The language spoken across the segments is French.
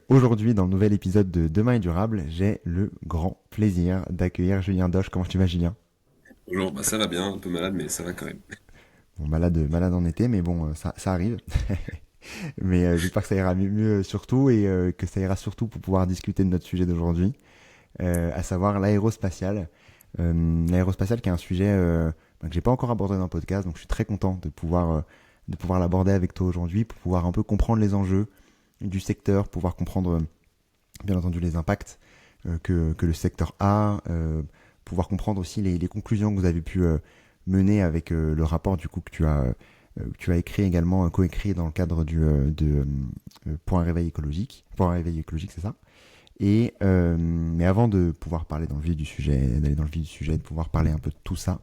Aujourd'hui, dans le nouvel épisode de Demain est durable, j'ai le grand plaisir d'accueillir Julien Doche. Comment tu vas, Julien? Bonjour, bah ça va bien, un peu malade, mais ça va quand même. Bon, malade en été, mais bon, ça arrive. Mais j'espère que ça ira mieux surtout et que ça ira surtout pour pouvoir discuter de notre sujet d'aujourd'hui, à savoir l'aérospatiale. L'aérospatiale qui est un sujet que j'ai pas encore abordé dans le podcast, donc je suis très content de pouvoir l'aborder avec toi aujourd'hui, pour pouvoir un peu comprendre les enjeux du secteur, pouvoir comprendre bien entendu les impacts que le secteur a, pouvoir comprendre aussi les conclusions que vous avez pu mener avec le rapport du coup que tu as écrit également, coécrit dans le cadre de Point réveil écologique, c'est ça. Mais avant de pouvoir parler dans le vif du sujet, d'aller dans le vif du sujet, de pouvoir parler un peu de tout ça,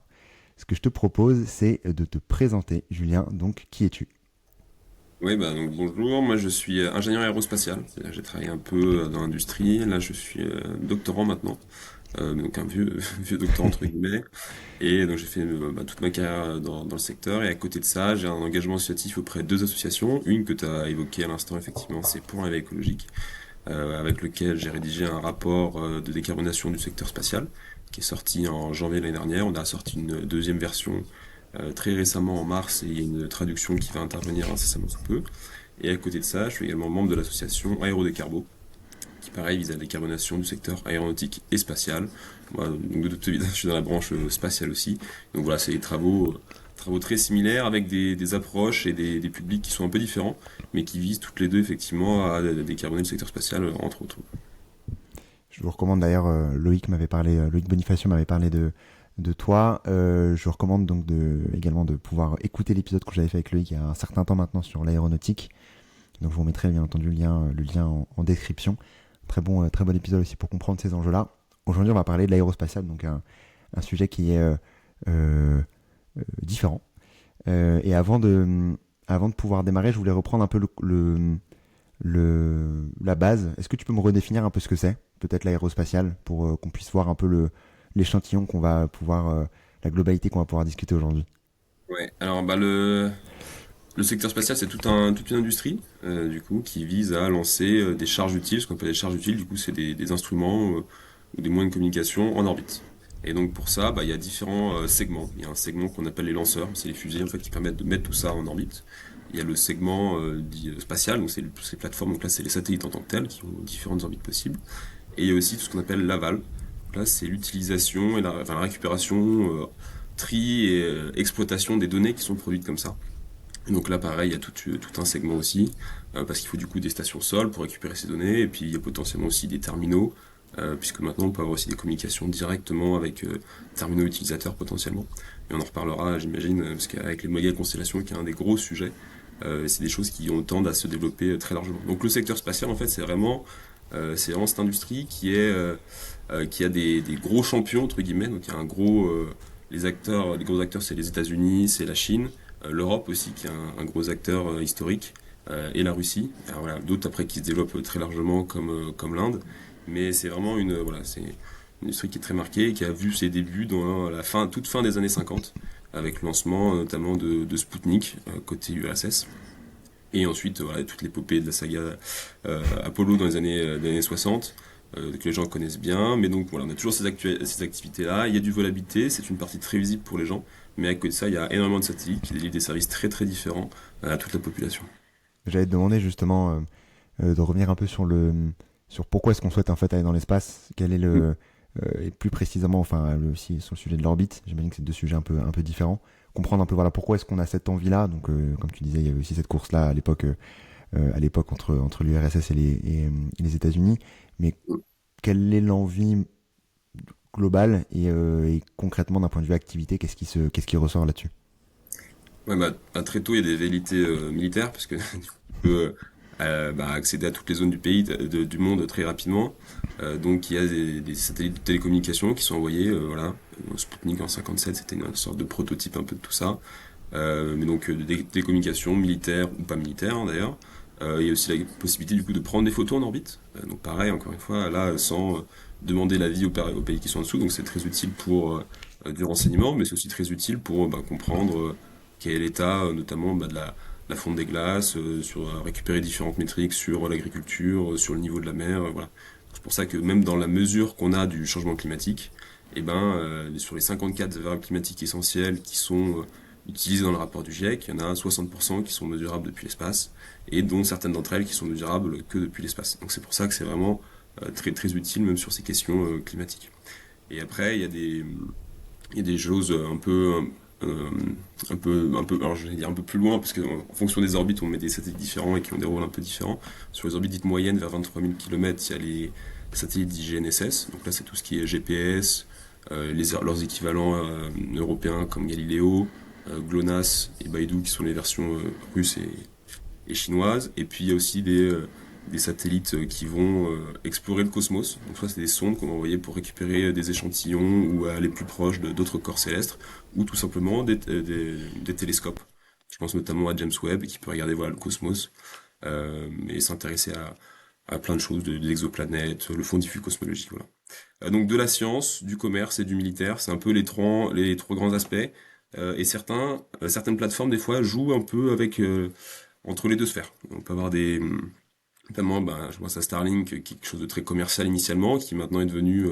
ce que je te propose, c'est de te présenter, Julien. Donc, qui es-tu? Oui, bah donc bonjour, moi je suis ingénieur aérospatial, c'est-à-dire que j'ai travaillé un peu dans l'industrie, là je suis doctorant maintenant, donc un vieux, vieux doctorant entre guillemets, et donc j'ai fait toute ma carrière dans le secteur, et à côté de ça j'ai un engagement associatif auprès de deux associations, une que tu as évoquée à l'instant effectivement, c'est Pour un réveil écologique, avec lequel j'ai rédigé un rapport de décarbonation du secteur spatial, qui est sorti en janvier l'année dernière. On a sorti une deuxième version très récemment en mars, et il y a une traduction qui va intervenir incessamment sous peu. Et à côté de ça, je suis également membre de l'association Aérodécarbo, qui pareil vise à la décarbonation du secteur aéronautique et spatial. Moi, donc de toute évidence, je suis dans la branche spatiale aussi. Donc voilà, c'est des travaux très similaires avec des approches et des publics qui sont un peu différents, mais qui visent toutes les deux effectivement à décarboner le secteur spatial, entre autres. Je vous recommande d'ailleurs, Loïc Bonifacio m'avait parlé de toi. Je vous recommande donc également de pouvoir écouter l'épisode que j'avais fait avec Loïc il y a un certain temps maintenant sur l'aéronautique. Donc je vous mettrai bien entendu le lien en description. Très bon épisode aussi pour comprendre ces enjeux-là. Aujourd'hui, on va parler de l'aérospatiale, donc un sujet qui est différent. Et avant de pouvoir démarrer, je voulais reprendre un peu la base. Est-ce que tu peux me redéfinir un peu ce que c'est, peut-être l'aérospatiale, pour qu'on puisse voir un peu l'échantillon qu'on va pouvoir, la globalité qu'on va pouvoir discuter aujourd'hui? Ouais, alors le secteur spatial, c'est toute une industrie, du coup, qui vise à lancer des charges utiles. Ce qu'on appelle des charges utiles, du coup, c'est des instruments ou des moyens de communication en orbite. Et donc pour ça, il y a différents segments. Il y a un segment qu'on appelle les lanceurs, c'est les fusées en fait qui permettent de mettre tout ça en orbite. Il y a le segment dit spatial, donc c'est toutes ces plateformes. Donc là, c'est les satellites en tant que tels qui ont différentes orbites possibles. Et il y a aussi tout ce qu'on appelle l'aval. Donc là, c'est l'utilisation et la récupération, tri et exploitation des données qui sont produites comme ça. Et donc là, pareil, il y a tout un segment aussi, parce qu'il faut du coup des stations sol pour récupérer ces données, et puis il y a potentiellement aussi des terminaux, puisque maintenant on peut avoir aussi des communications directement avec terminaux utilisateurs potentiellement. Et on en reparlera, j'imagine, parce qu'avec les méga constellations, qui est un des gros sujets, c'est des choses qui ont tendent à se développer très largement. Donc le secteur spatial, en fait, c'est vraiment cette industrie qui a des gros champions entre guillemets. Donc il y a les gros acteurs, c'est les États-Unis, c'est la Chine, l'Europe aussi qui est un gros acteur historique, et la Russie. Alors voilà, d'autres après qui se développent très largement comme l'Inde. Mais c'est vraiment c'est une industrie qui est très marquée et qui a vu ses débuts dans toute fin des années 50, avec le lancement notamment de Sputnik côté URSS. Et ensuite, voilà, toute l'épopée de la saga Apollo dans les années 60, que les gens connaissent bien. Mais donc voilà, on a toujours ces activités-là. Il y a du vol habité, c'est une partie très visible pour les gens. Mais à côté de ça, il y a énormément de satellites qui délivrent des services très très différents à toute la population. J'allais te demander justement de revenir un peu sur pourquoi est-ce qu'on souhaite en fait aller dans l'espace, quel est Mm. et plus précisément, enfin aussi sur le sujet de l'orbite. J'imagine que c'est deux sujets un peu différents. Comprendre un peu voilà pourquoi est-ce qu'on a cette envie-là. Donc comme tu disais, il y avait aussi cette course-là à l'époque entre l'URSS et les États-Unis. Mais quelle est l'envie globale et concrètement d'un point de vue activité, qu'est-ce qui ressort là-dessus? Ouais, très tôt, il y a des velléités militaires, parce que tu peux accéder à toutes les zones du pays, du monde très rapidement. Donc il y a des satellites de télécommunication qui sont envoyés, voilà. Sputnik en 57, c'était une sorte de prototype un peu de tout ça. Mais donc des télécommunications militaires ou pas militaires, hein, d'ailleurs. Il y a aussi la possibilité du coup de prendre des photos en orbite. Donc pareil, encore une fois, là, sans demander l'avis aux pays qui sont en dessous. Donc c'est très utile pour du renseignement, mais c'est aussi très utile pour comprendre quel est l'état notamment de la la fonte des glaces, sur récupérer différentes métriques sur l'agriculture, sur le niveau de la mer, voilà. C'est pour ça que même dans la mesure qu'on a du changement climatique, eh ben, sur les 54 variables climatiques essentielles qui sont utilisées dans le rapport du GIEC, il y en a 60% qui sont mesurables depuis l'espace, et dont certaines d'entre elles qui sont mesurables que depuis l'espace. Donc c'est pour ça que c'est vraiment très très utile même sur ces questions climatiques. Et après, il y a des choses euh, alors je vais dire un peu plus loin, parce qu'en fonction des orbites, on met des satellites différents et qui ont des rôles un peu différents. Sur les orbites dites moyennes, vers 23 000 km, il y a les satellites dits GNSS. Donc là, c'est tout ce qui est GPS, leurs équivalents européens comme Galileo, GLONASS et Beidou, qui sont les versions russes et chinoises. Et puis il y a aussi des satellites qui vont explorer le cosmos. Donc ça, c'est des sondes qu'on va envoyer pour récupérer des échantillons ou aller plus proche d'autres corps célestes, ou tout simplement des télescopes. Je pense notamment à James Webb, qui peut regarder voilà, le cosmos et s'intéresser à plein de choses, des exoplanètes, le fond diffus cosmologique. Voilà. Donc de la science, du commerce et du militaire, c'est un peu les trois grands aspects. Et certaines plateformes, des fois, jouent un peu avec entre les deux sphères. On peut avoir notamment, je pense à Starlink, qui est quelque chose de très commercial initialement, qui maintenant est devenu,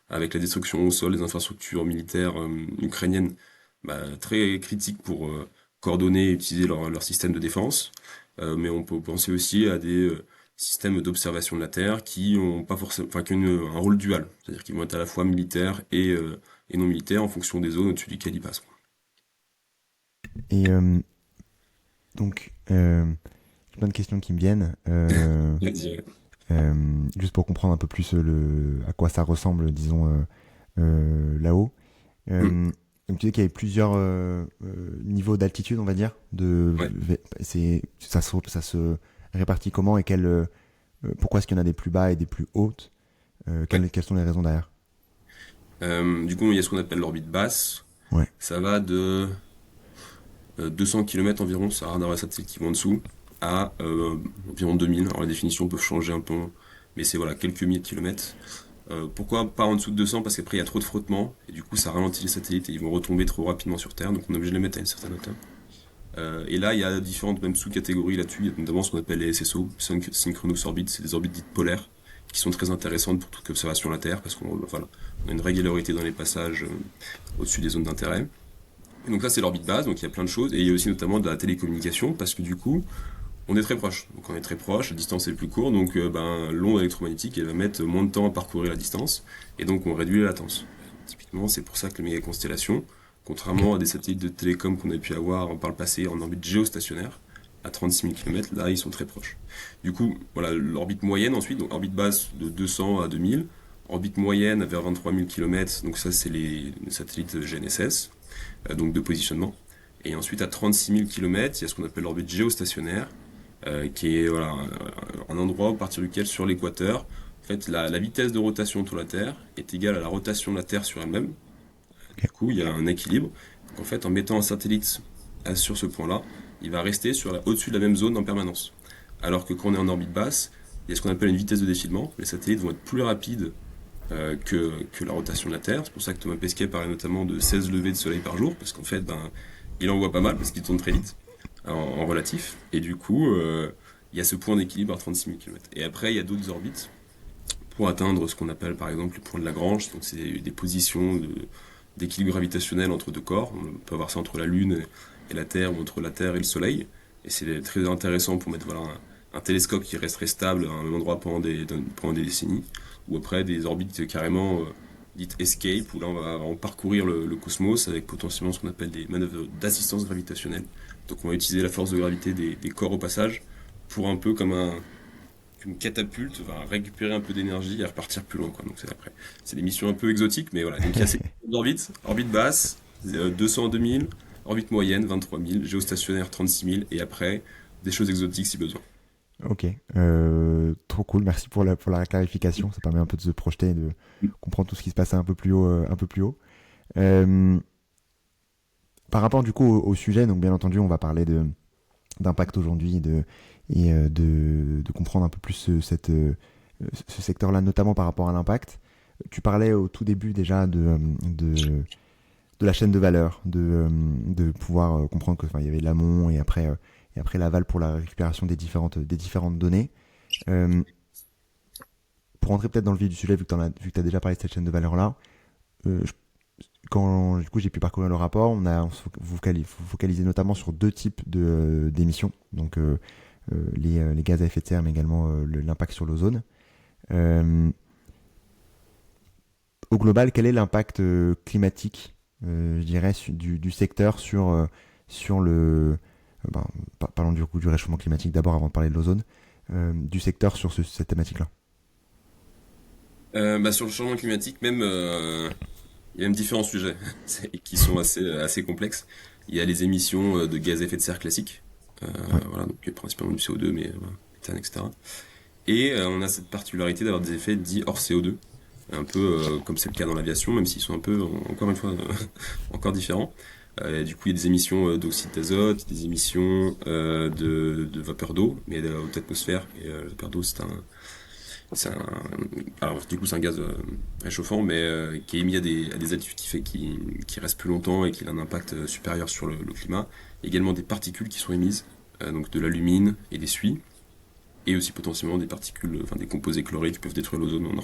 avec la destruction au sol des infrastructures militaires ukrainiennes, très critique pour coordonner et utiliser leur système de défense. Mais on peut penser aussi à des systèmes d'observation de la Terre qui ont pas forcément, enfin, qui ont un rôle dual, c'est-à-dire qu'ils vont être à la fois militaires et non militaires en fonction des zones au-dessus duquel ils passent. Et donc, j'ai plein de questions qui me viennent. Juste pour comprendre un peu plus à quoi ça ressemble, disons, là-haut. Hmm. Donc tu dis qu'il y avait plusieurs niveaux d'altitude, on va dire. Ouais. Ça se répartit comment et pourquoi est-ce qu'il y en a des plus bas et des plus hautes Ouais. quelles sont les raisons derrière? Du coup, il y a ce qu'on appelle l'orbite basse. Ouais, Ça va de 200 km environ, ça radar et satellites qui vont en dessous, à environ 2000. Alors les définitions peuvent changer un peu, mais c'est voilà, quelques milliers de kilomètres. Pourquoi pas en dessous de 200? Parce qu'après il y a trop de frottement, et du coup ça ralentit les satellites et ils vont retomber trop rapidement sur Terre, donc on est obligé de les mettre à une certaine hauteur. Et là, il y a différentes même sous-catégories là-dessus, il y a notamment ce qu'on appelle les SSO, Synchronous Orbit, c'est des orbites dites polaires, qui sont très intéressantes pour toute observation de la Terre, parce qu'on voilà, on a une régularité dans les passages au-dessus des zones d'intérêt. Et donc là, c'est l'orbite basse, donc il y a plein de choses, et il y a aussi notamment de la télécommunication, parce que du coup, on est très proche. Donc on est très proche, la distance est plus courte, donc l'onde électromagnétique, elle va mettre moins de temps à parcourir la distance, et donc on réduit la latence. Typiquement, c'est pour ça que les mégaconstellations, ok. contrairement à des satellites de télécom qu'on a pu avoir par le passé en orbite géostationnaire, à 36 000 km, là ils sont très proches. Du coup, voilà, l'orbite moyenne ensuite, donc orbite basse de 200 à 2000, orbite moyenne vers 23 000 km, donc ça c'est les satellites GNSS, donc de positionnement. Et ensuite à 36 000 km, il y a ce qu'on appelle l'orbite géostationnaire, qui est voilà, un endroit à partir duquel sur l'équateur, en fait, la vitesse de rotation autour de la Terre est égale à la rotation de la Terre sur elle-même. Ok. Du coup, il y a un équilibre. Donc, en fait, en mettant un satellite sur ce point-là, il va rester au-dessus de la même zone en permanence. Alors que quand on est en orbite basse, il y a ce qu'on appelle une vitesse de défilement. Les satellites vont être plus rapides que la rotation de la Terre. C'est pour ça que Thomas Pesquet parlait notamment de 16 levées de soleil par jour, parce qu'en fait, il en voit pas mal, parce qu'il tourne très vite, en relatif. Et du coup, il y a ce point d'équilibre à 36 000 km. Et après, il y a d'autres orbites pour atteindre ce qu'on appelle par exemple les points de Lagrange. Donc c'est des positions d'équilibre gravitationnel entre deux corps. On peut avoir ça entre la Lune et la Terre, ou entre la Terre et le Soleil. Et c'est très intéressant pour mettre voilà, un télescope qui resterait stable à un même endroit pendant des décennies. Ou après des orbites carrément dites escape, où là on va vraiment parcourir le cosmos avec potentiellement ce qu'on appelle des manœuvres d'assistance gravitationnelle. Donc on va utiliser la force de gravité des corps au passage pour un peu comme une catapulte va récupérer un peu d'énergie et repartir plus loin, quoi. Donc c'est après. C'est des missions un peu exotiques, mais voilà. Donc il y a ces orbites, orbite basse, 200 à 2000, orbite moyenne, 23 000, géostationnaire, 36 000, et après, des choses exotiques si besoin. Ok, trop cool. Merci pour la clarification. Ça permet un peu de se projeter, de comprendre tout ce qui se passe un peu plus haut, un peu plus haut. Euh, Par rapport du coup au sujet, donc bien entendu, on va parler d'impact aujourd'hui de comprendre un peu plus ce secteur-là, notamment par rapport à l'impact. Tu parlais au tout début déjà de la chaîne de valeur, de pouvoir comprendre que, enfin, il y avait l'amont et après et après l'aval pour la récupération des différentes données. Euh, pour entrer peut-être dans le vif du sujet, vu que tu as déjà parlé de cette chaîne de valeur-là, euh, je- quand du coup, j'ai pu parcourir le rapport, on se focalisait notamment sur deux types d'émissions, donc les gaz à effet de serre, mais également l'impact sur l'ozone. Euh, Au global, quel est l'impact climatique, je dirais, du secteur sur ben, parlons du coup du réchauffement climatique d'abord avant de parler de l'ozone, du secteur sur cette thématique-là. Sur le changement climatique, même, il y a même différents sujets qui sont assez complexes. Il y a les émissions de gaz à effet de serre classiques, euh, Ouais, voilà, donc principalement du CO2, mais voilà, méthane, etc. Et on a cette particularité d'avoir des effets dits hors CO2, un peu comme c'est le cas dans l'aviation, même s'ils sont un peu, encore une fois, encore différents. Du coup, il y a des émissions d'oxyde d'azote, des émissions de vapeur d'eau, mais de haute atmosphère. Et la vapeur d'eau, c'est un, alors du coup, c'est un gaz réchauffant, mais qui est émis à des altitudes qui restent plus longtemps et qui a un impact supérieur sur le climat. Également des particules qui sont émises, donc de l'alumine et des suies, et aussi potentiellement des particules, enfin des composés chlorés qui peuvent détruire l'ozone. On en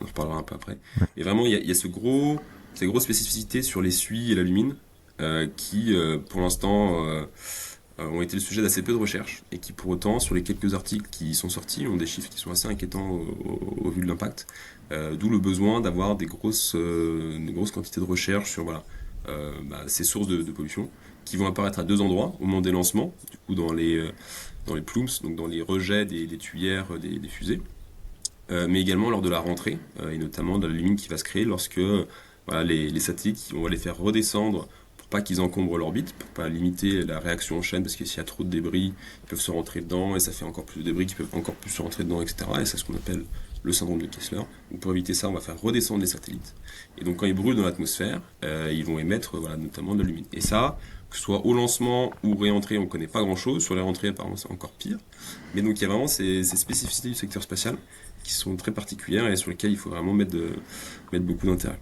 reparlera un peu après. ouais. Et vraiment, il y a ces grosses spécificités sur les suies et l'alumine qui, pour l'instant, ont été le sujet d'assez peu de recherches et qui, pour autant, sur les quelques articles qui sont sortis, ont des chiffres qui sont assez inquiétants au vu de l'impact. D'où le besoin d'avoir des grosses quantités de recherche sur voilà, ces sources de pollution qui vont apparaître à deux endroits au moment des lancements, du coup dans les plumes, donc dans les rejets des tuyères des fusées, mais également lors de la rentrée, et notamment de la limite qui va se créer lorsque voilà, les satellites, on va les faire redescendre pour pas qu'ils encombrent l'orbite, pour pas limiter la réaction en chaîne, parce que s'il y a trop de débris, ils peuvent se rentrer dedans, et ça fait encore plus de débris qui peuvent encore plus se rentrer dedans, etc. Et c'est ce qu'on appelle le syndrome de Kessler. Donc pour éviter ça, on va faire redescendre les satellites. Et donc quand ils brûlent dans l'atmosphère, ils vont émettre voilà, notamment de la lumière. Et ça, que ce soit au lancement ou réentrée, on connaît pas grand-chose. Sur les rentrées, apparemment, c'est encore pire. Mais donc il y a vraiment ces spécificités du secteur spatial qui sont très particulières et sur lesquelles il faut vraiment mettre beaucoup d'intérêt.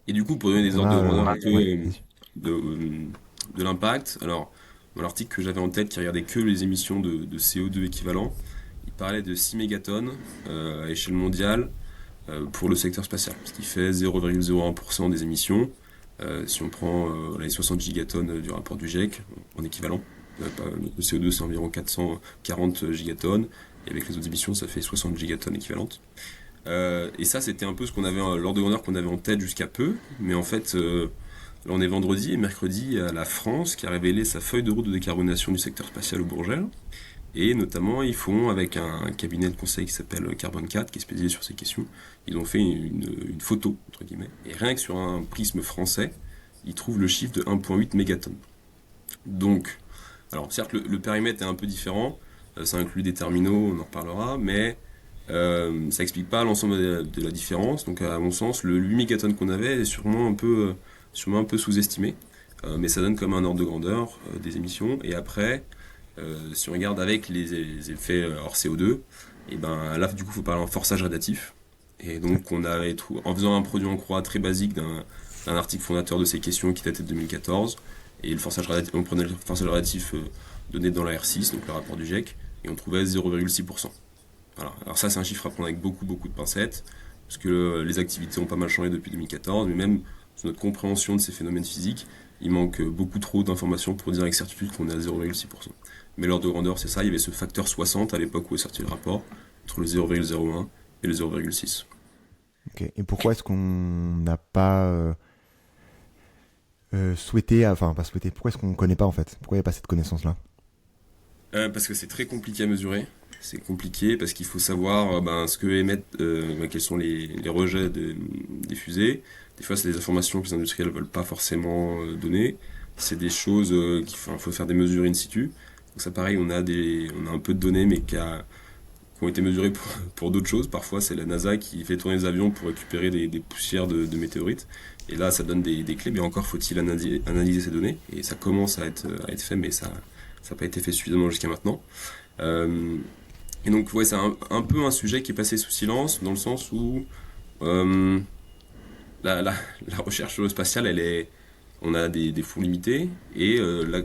Et du coup, pour donner des On ordres de a, grandeur un peu ouais, vas-y. de l'impact, alors dans l'article que j'avais en tête qui regardait que les émissions de CO2 équivalent, il parlait de 6 mégatonnes à échelle mondiale pour le secteur spatial, ce qui fait 0,01% des émissions. Si on prend les 60 gigatonnes du rapport du GIEC en équivalent, le CO2 c'est environ 440 gigatonnes, et avec les autres émissions ça fait 60 gigatonnes équivalentes. Et ça c'était un peu ce qu'on avait, l'ordre de grandeur qu'on avait en tête jusqu'à peu, mais en fait là on est vendredi et mercredi il y a la France qui a révélé sa feuille de route de décarbonation du secteur spatial au Bourget. Et notamment, ils font, avec un cabinet de conseil qui s'appelle Carbone 4, qui est spécialisé sur ces questions, ils ont fait une photo, entre guillemets. Et rien que sur un prisme français, ils trouvent le chiffre de 1,8 mégatonnes. Donc, alors certes, le périmètre est un peu différent, ça inclut des terminaux, on en reparlera, mais ça explique pas l'ensemble de la différence. Donc, à mon sens, le 8 mégatonnes qu'on avait est sûrement un peu sous-estimé. Mais ça donne comme un ordre de grandeur des émissions. Et après, si on regarde avec les effets hors CO2, et ben là du coup il faut parler en forçage radiatif. Et donc en faisant un produit en croix très basique d'un article fondateur de ces questions qui datait de 2014, et le forçage radiatif, on prenait le forçage radiatif donné dans la R6, donc le rapport du GIEC, et on trouvait 0,6%. Voilà. Alors ça c'est un chiffre à prendre avec beaucoup de pincettes, parce que les activités ont pas mal changé depuis 2014, mais même sur notre compréhension de ces phénomènes physiques, il manque beaucoup trop d'informations pour dire avec certitude qu'on est à 0,6%. Mais l'ordre de grandeur, c'est ça, il y avait ce facteur 60 à l'époque où est sorti le rapport, entre le 0,01 et le 0,6. Ok. Et pourquoi est-ce qu'on n'a pas souhaité, enfin pas souhaité, pourquoi est-ce qu'on ne connaît pas en fait? Pourquoi il n'y a pas cette connaissance-là? Parce que c'est très compliqué à mesurer. C'est compliqué parce qu'il faut savoir ce que émettent, quels sont les rejets des fusées. Des fois, c'est des informations que les industriels ne veulent pas forcément donner. C'est des choses qu'il faut faire des mesures in situ. Donc ça, pareil, on a un peu de données, mais qui ont été mesurées pour d'autres choses. Parfois, c'est la NASA qui fait tourner les avions pour récupérer des poussières de météorites. Et là, ça donne des clés, mais encore faut-il analyser ces données. Et ça commence à être fait, mais ça n'a pas été fait suffisamment jusqu'à maintenant. Euh, et donc, ouais, c'est un peu un sujet qui est passé sous silence, dans le sens où euh, la, la, la recherche spatiale, on a des fonds limités, et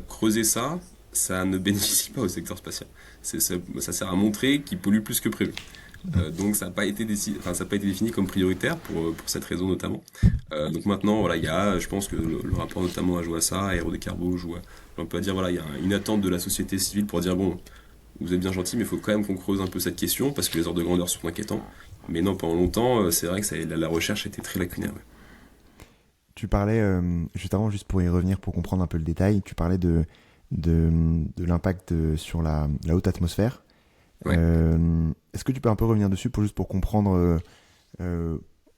creuser ça, ça ne bénéficie pas au secteur spatial. Ça sert à montrer qu'il pollue plus que prévu. Donc ça n'a pas été enfin, ça n'a pas été défini comme prioritaire pour cette raison notamment. Donc maintenant, voilà, je pense que le rapport notamment a joué à ça, Aérodécarbo on peut dire, voilà, il y a une attente de la société civile pour dire, bon, vous êtes bien gentil, mais il faut quand même qu'on creuse un peu cette question, parce que les ordres de grandeur sont inquiétants. Mais non, pendant longtemps, c'est vrai que la recherche était très lacunaire. Ouais. Tu parlais, juste avant, juste pour y revenir, pour comprendre un peu le détail, tu parlais de l'impact sur la haute atmosphère. Ouais. Est-ce que tu peux un peu revenir dessus juste pour comprendre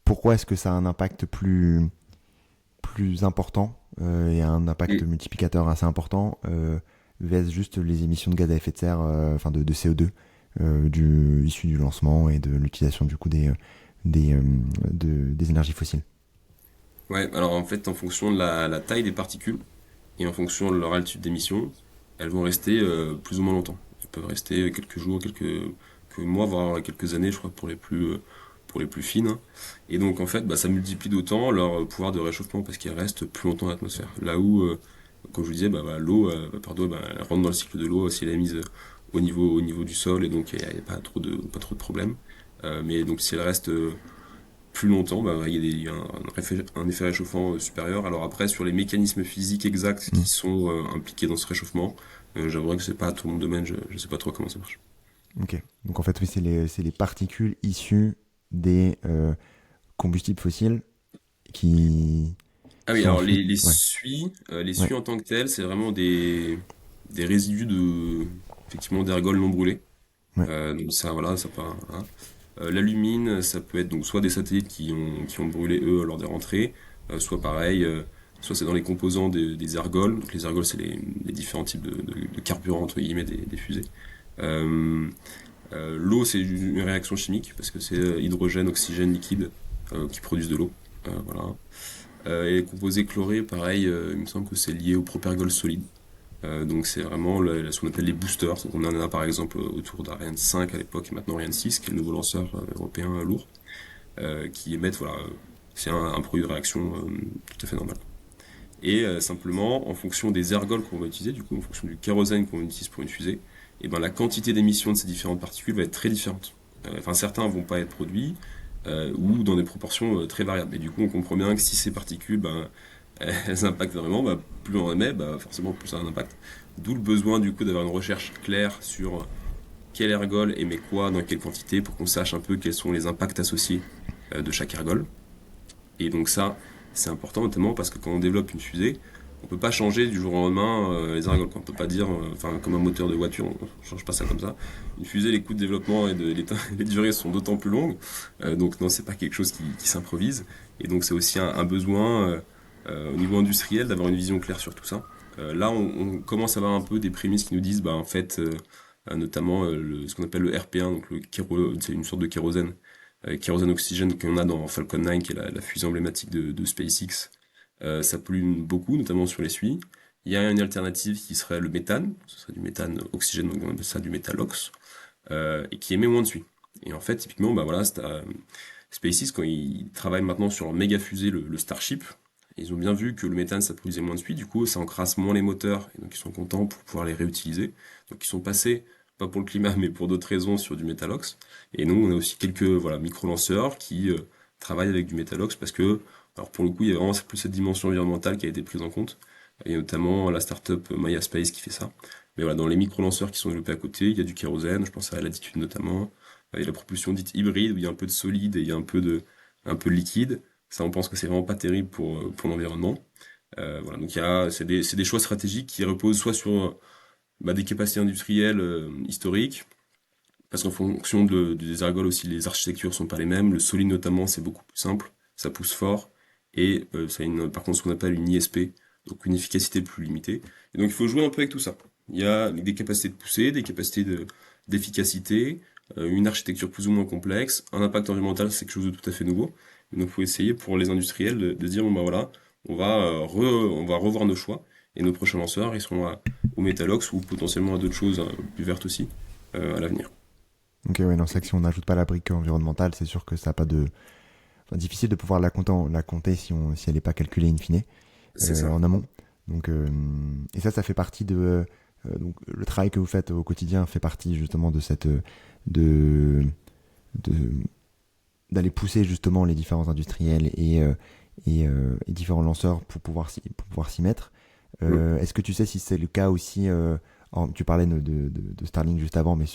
pourquoi est-ce que ça a un impact plus important et un impact Et- multiplicateur assez important vs juste les émissions de gaz à effet de serre, enfin de CO2 issues du lancement et de l'utilisation du coup des, euh, des énergies fossiles. ouais, alors en fait, en fonction de la taille des particules et en fonction de leur altitude d'émission, elles vont rester plus ou moins longtemps. Elles peuvent rester quelques jours, quelques mois, voire quelques années, je crois, pour les plus fines. Hein. Et donc, en fait, bah, ça multiplie d'autant leur pouvoir de réchauffement parce qu'elles restent plus longtemps dans l'atmosphère. Là où, comme je vous disais, l'eau, pardon, elle rentre dans le cycle de l'eau si elle est mise au niveau du sol et donc il n'y a pas trop de problèmes. Mais donc, si elle reste plus longtemps, bah, il y a un effet réchauffant supérieur. Alors après, sur les mécanismes physiques exacts Mm. qui sont impliqués dans ce réchauffement, j'avoue que c'est pas tout mon domaine, je sais pas trop comment ça marche. Ok. Donc en fait, oui, c'est les particules issues des combustibles fossiles qui, Ah oui, qui alors ensuite. les Ouais, suies, les ouais, suies en tant que telles, c'est vraiment des résidus effectivement, d'ergols non brûlés. ouais. Donc ça, voilà, ça part. Hein. L'alumine, ça peut être donc soit des satellites qui ont brûlé eux lors des rentrées, soit pareil, soit c'est dans les composants des ergols. Donc les ergols, c'est les différents types de carburant entre guillemets des fusées. Euh, L'eau, c'est une réaction chimique parce que c'est hydrogène, oxygène liquide qui produisent de l'eau. Voilà. Et les composés chlorés, pareil, il me semble que c'est lié au propergol solide. Donc c'est vraiment ce qu'on appelle les boosters. On en a par exemple autour d'Ariane 5 à l'époque et maintenant Ariane 6, qui est le nouveau lanceur européen lourd, qui émettent, voilà, c'est un produit de réaction tout à fait normal. Et simplement, en fonction des ergols qu'on va utiliser, du coup en fonction du kérosène qu'on utilise pour une fusée, et ben la quantité d'émission de ces différentes particules va être très différente. Enfin certains vont pas être produits, ou dans des proportions très variables. Et du coup on comprend bien que si ces particules, ben, elles impactent vraiment, bah, plus on émet, bah, forcément plus ça a un impact. D'où le besoin du coup d'avoir une recherche claire sur quel ergol émet quoi, dans quelle quantité, pour qu'on sache un peu quels sont les impacts associés de chaque ergol. Et donc ça, c'est important notamment parce que quand on développe une fusée, on peut pas changer du jour au lendemain les ergols. Quoi. On peut pas dire, enfin comme un moteur de voiture, on change pas ça comme ça. Une fusée, les coûts de développement et les durées sont d'autant plus longues. Donc non, c'est pas quelque chose qui s'improvise. Et donc c'est aussi un besoin au niveau industriel d'avoir une vision claire sur tout ça. Là, on commence à avoir un peu des prémices qui nous disent, bah en fait, notamment ce qu'on appelle le RP1, donc c'est une sorte de kérosène oxygène qu'on a dans Falcon 9, qui est la fusée emblématique de SpaceX. Ça pollue beaucoup, notamment sur les suies. Il y a une alternative qui serait le méthane, ce serait du méthane oxygène, donc on appelle ça du méthalox, et qui émet moins de suie. Et en fait, typiquement, bah voilà, SpaceX, quand ils travaillent maintenant sur leur méga fusée, le Starship, ils ont bien vu que le méthane, ça produisait moins de suie, du coup, ça encrasse moins les moteurs, et donc ils sont contents pour pouvoir les réutiliser. Donc ils sont passés, pas pour le climat, mais pour d'autres raisons, sur du méthalox. Et nous, on a aussi quelques voilà, micro-lanceurs qui travaillent avec du méthalox parce que, alors pour le coup, il y a vraiment plus cette dimension environnementale qui a été prise en compte. Il y a notamment la startup Maya Space qui fait ça. Mais voilà, dans les micro-lanceurs qui sont développés à côté, il y a du kérosène, je pense à Latitude notamment. Il y a la propulsion dite hybride où il y a un peu de solide et il y a un peu de liquide. Ça, on pense que c'est vraiment pas terrible pour l'environnement. Voilà, donc c'est des choix stratégiques qui reposent soit sur bah, des capacités industrielles historiques, parce qu'en fonction des ergols aussi, les architectures sont pas les mêmes. Le solide notamment, c'est beaucoup plus simple, ça pousse fort, et ça a par contre ce qu'on appelle une ISP, donc une efficacité plus limitée. Et donc il faut jouer un peu avec tout ça. Il y a des capacités de poussée, des capacités d'efficacité, une architecture plus ou moins complexe, un impact environnemental, c'est quelque chose de tout à fait nouveau. Et donc il faut essayer pour les industriels de dire, bon bah voilà, on va revoir nos choix, et nos prochains lanceurs, ils seront au Metalox ou potentiellement à d'autres choses plus vertes aussi à l'avenir. Ok, ouais, non, c'est vrai que si on n'ajoute pas la brique environnementale, c'est sûr que ça n'a pas de. Enfin, difficile de pouvoir la compter si elle n'est pas calculée in fine C'est ça. en amont. Donc, et ça fait partie de. Donc le travail que vous faites au quotidien fait partie justement de cette de, de d'aller pousser justement les différents industriels et différents lanceurs pour pouvoir s'y mettre. Mm. Est-ce que tu sais si c'est le cas aussi tu parlais de Starlink juste avant, mais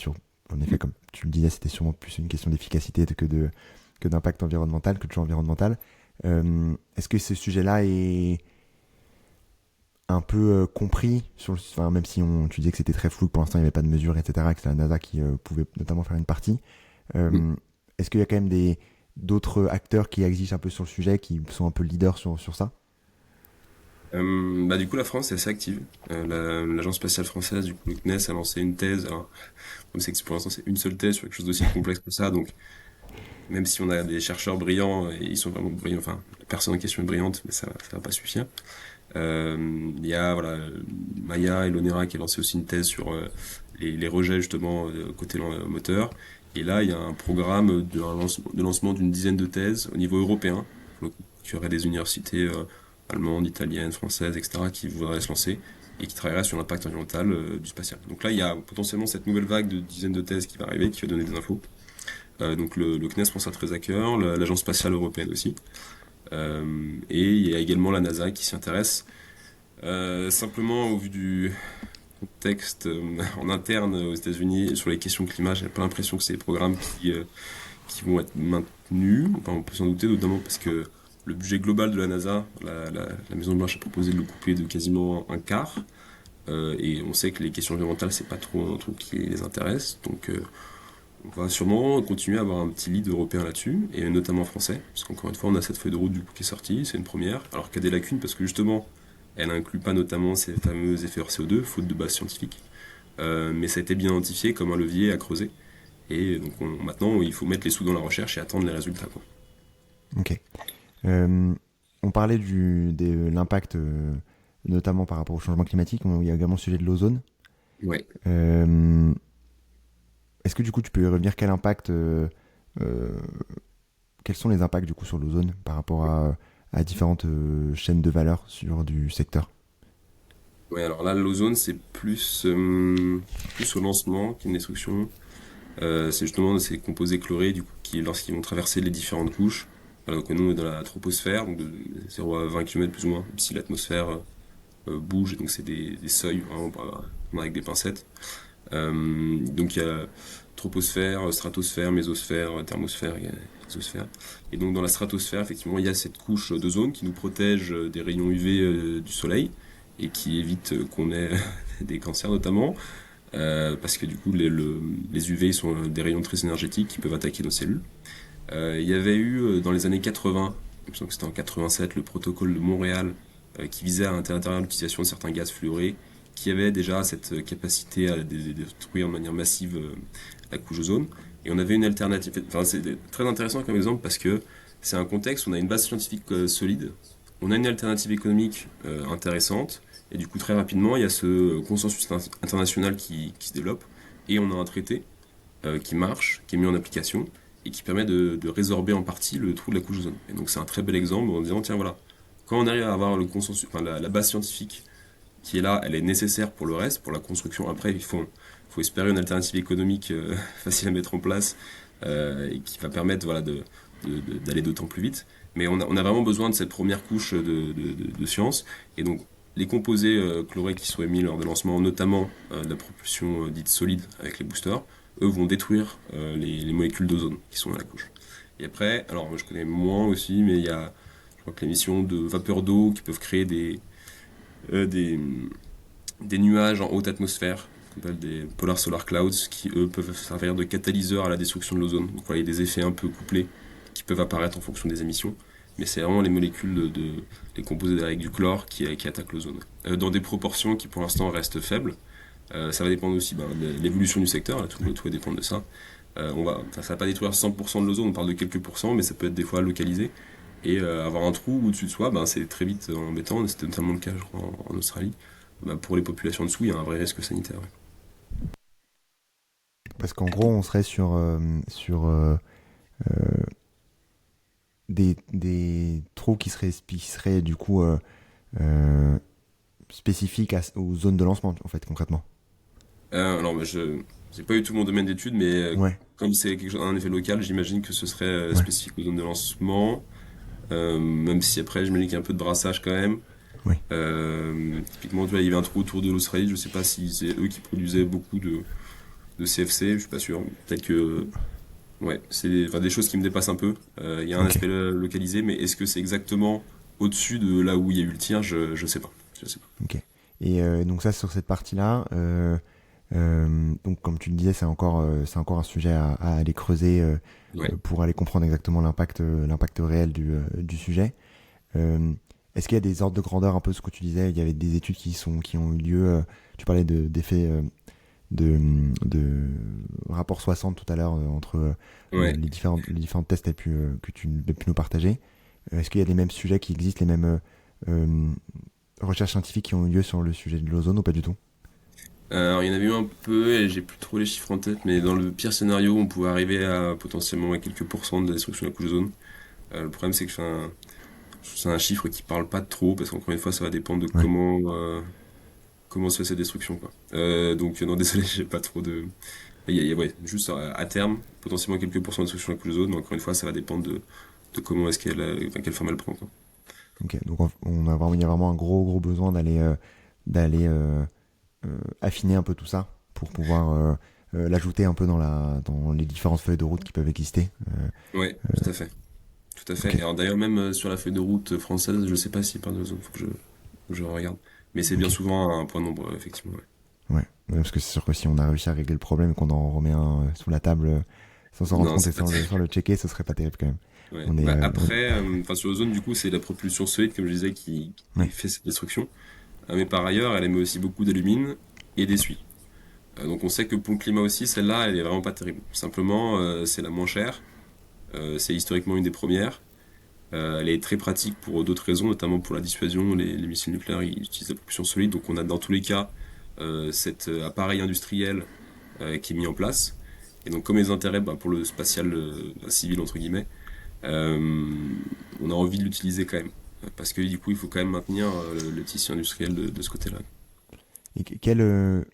en effet, comme tu le disais, c'était sûrement plus une question d'efficacité que d'impact environnemental, que de choix environnemental. Est-ce que ce sujet-là est un peu compris enfin, même si tu disais que c'était très flou, que pour l'instant il n'y avait pas de mesures, etc., que c'est la NASA qui pouvait notamment faire une partie. Mm. Est-ce qu'il y a quand même d'autres acteurs qui existent un peu sur le sujet, qui sont un peu leaders sur ça? Bah, du coup, la France est assez active. L'Agence spatiale française, du coup, le CNES, a lancé une thèse. Alors, on sait que pour l'instant, c'est une seule thèse sur quelque chose d'aussi complexe que ça. Donc, même si on a des chercheurs brillants, et ils sont vraiment brillants, enfin, la personne en question est brillante, mais ça va pas suffire. Il y a, voilà, Maya et l'ONERA qui a lancé aussi une thèse sur les rejets, justement, côté moteur. Et là, il y a un programme de lancement d'une dizaine de thèses au niveau européen, pour le coup, qui aurait des universités allemandes, italiennes, françaises, etc., qui voudraient se lancer et qui travailleraient sur l'impact environnemental du spatial. Donc là, il y a potentiellement cette nouvelle vague de dizaines de thèses qui va arriver, qui va donner des infos. Donc le CNES prend ça très à cœur, l'Agence spatiale européenne aussi. Et il y a également la NASA qui s'y intéresse. Simplement, au vu du contexte en interne aux États-Unis sur les questions climat, j'ai pas l'impression que c'est des programmes qui vont être maintenus. Enfin, on peut s'en douter, notamment parce que le budget global de la NASA, la Maison Blanche a proposé de le couper de quasiment un quart. Et on sait que les questions environnementales, c'est pas trop un truc qui les intéresse. Donc, on va sûrement continuer à avoir un petit lead européen là-dessus, et notamment français, parce qu'encore une fois, on a cette feuille de route du coup qui est sortie, c'est une première, alors qu'il y a des lacunes parce que justement, elle n'inclut pas notamment ces fameux effets hors CO2, faute de base scientifique, mais ça a été bien identifié comme un levier à creuser, et donc maintenant, il faut mettre les sous dans la recherche et attendre les résultats, quoi. Ok. Euh, on parlait de l'impact, notamment par rapport au changement climatique. Il y a également le sujet de l'ozone. Ouais. Euh, Est-ce que du coup tu peux y revenir euh, quels sont les impacts du coup sur l'ozone par rapport à différentes chaînes de valeur sur du secteur? Ouais, alors là, l'ozone, c'est plus au lancement qu'une destruction. C'est justement ces composés chlorés, du coup, qui, lorsqu'ils vont traverser les différentes couches, alors que nous, on est dans la troposphère, donc de 0 à 20 km plus ou moins, même si l'atmosphère bouge, et donc c'est des seuils, vraiment, avec des pincettes. Donc il y a troposphère, stratosphère, mésosphère, thermosphère et exosphère. Et donc dans la stratosphère, effectivement, il y a cette couche d'ozone qui nous protège des rayons UV du soleil et qui évite qu'on ait des cancers notamment. Parce que du coup, les UV sont des rayons très énergétiques qui peuvent attaquer nos cellules. Il y avait eu dans les années 80, il me semble que c'était en 87, le protocole de Montréal qui visait à interdire l'utilisation de certains gaz fluorés qui avaient déjà cette capacité à détruire de manière massive la couche ozone. Et on avait une alternative. Enfin, c'est très intéressant comme exemple parce que c'est un contexte où on a une base scientifique solide, on a une alternative économique intéressante, et du coup très rapidement il y a ce consensus international qui se développe, et on a un traité qui marche, qui est mis en application, et qui permet de résorber en partie le trou de la couche ozone. Et donc c'est un très bel exemple en disant, tiens voilà, quand on arrive à avoir le consensus, enfin, la base scientifique qui est là, elle est nécessaire pour le reste, pour la construction. Après, faut espérer une alternative économique facile à mettre en place et qui va permettre voilà, d'aller d'autant plus vite. Mais on a vraiment besoin de cette première couche de science. Et donc, les composés chlorés qui sont émis lors de lancement, notamment de la propulsion dite solide avec les boosters, eux vont détruire les molécules d'ozone qui sont dans la couche. Et après, alors je connais moins aussi, mais il y a, je crois que l'émission de vapeur d'eau qui peuvent créer euh, des, des nuages en haute atmosphère, qu'on appelle des polar solar clouds, qui eux peuvent servir de catalyseur à la destruction de l'ozone. Donc voilà, il y a des effets un peu couplés qui peuvent apparaître en fonction des émissions. Mais c'est vraiment les molécules les composés avec du chlore qui attaquent l'ozone. Dans des proportions qui pour l'instant restent faibles. Ça va dépendre aussi de l'évolution du secteur, là, tout va dépendre de ça. Ça va pas détruire 100% de l'ozone, on parle de quelques pourcents, mais ça peut être des fois localisé. Et avoir un trou au-dessus de soi, c'est très vite embêtant. C'était notamment le cas, je crois, en Australie. Pour les populations dessous, il y a un vrai risque sanitaire. Ouais. Parce qu'en gros, on serait sur des trous qui seraient du coup euh, spécifiques aux zones de lancement, en fait, concrètement. Alors, bah, je c'est pas du tout mon domaine d'étude, mais Ouais, comme c'est quelque chose, un effet local, j'imagine que ce serait ouais, spécifique aux zones de lancement. Même si après, j'imagine qu'il y a un peu de brassage quand même. oui. Typiquement, tu vois, il y avait un trou autour de l'Australie. Je sais pas si c'est eux qui produisaient beaucoup de CFC. Je suis pas sûr. Peut-être que ouais, c'est enfin, des choses qui me dépassent un peu. Il y a un Ok, aspect localisé, mais est-ce que c'est exactement au-dessus de là où il y a eu le tir? Je sais pas. Je sais pas. ok. Et donc ça, sur cette partie-là, donc comme tu le disais, c'est encore un sujet à aller creuser Ouais. pour aller comprendre exactement l'impact réel du sujet. Euh, Est-ce qu'il y a des ordres de grandeur un peu ce que tu disais? Il y avait des études qui ont eu lieu. Tu parlais d'effets de rapport 60 tout à l'heure entre Ouais. les différents tests que tu as pu nous partager. Est-ce qu'il y a les mêmes sujets qui existent, les mêmes euh, recherches scientifiques qui ont eu lieu sur le sujet de l'ozone ou pas du tout? Alors, il y en avait eu un peu, et j'ai plus trop les chiffres en tête, mais dans le pire scénario, on pouvait arriver à potentiellement à quelques pourcents de la destruction de la couche d'ozone. Le problème, c'est que c'est un chiffre qui parle pas trop, parce qu'encore une fois, ça va dépendre de Ouais. comment se fait cette destruction, quoi. Donc, non, désolé, j'ai pas trop de. Ouais, juste à terme, potentiellement quelques pourcents de destruction de la couche d'ozone, mais encore une fois, ça va dépendre de comment est-ce enfin, quelle forme elle prend, quoi. Ok. Donc il y a vraiment un gros besoin d'aller affiner un peu tout ça pour pouvoir l'ajouter un peu dans les différentes feuilles de route qui peuvent exister. Ouais, tout à fait. Tout à Ok. fait. Et alors d'ailleurs, même sur la feuille de route française, je sais pas s'il parle de zone, faut que je regarde. Mais c'est bien Ok. souvent un point de nombre, effectivement. Ouais. Ouais. Ouais, parce que c'est sûr que si on a réussi à régler le problème et qu'on en remet un sous la table sans s'en rendre Non, compte et c'est pas sans terrible. le checker, ce serait pas terrible quand même. Ouais. On est, Bah, on est- après, enfin sur Ozone, du coup, c'est la propulsion solide, comme je disais, qui Ouais. fait cette destruction. Mais par ailleurs, elle émet aussi beaucoup d'alumine et d'essuie. Donc on sait que pour le climat aussi, celle-là, elle est vraiment pas terrible. Simplement, c'est la moins chère. C'est historiquement une des premières. Elle est très pratique pour d'autres raisons, notamment pour la dissuasion. Les missiles nucléaires ils utilisent la propulsion solide, donc on a dans tous les cas cet appareil industriel qui est mis en place. Et donc comme les intérêts bah, pour le spatial civil entre guillemets, euh, on a envie de l'utiliser quand même. Parce que du coup il faut quand même maintenir le tissu industriel de ce côté-là. Et quelle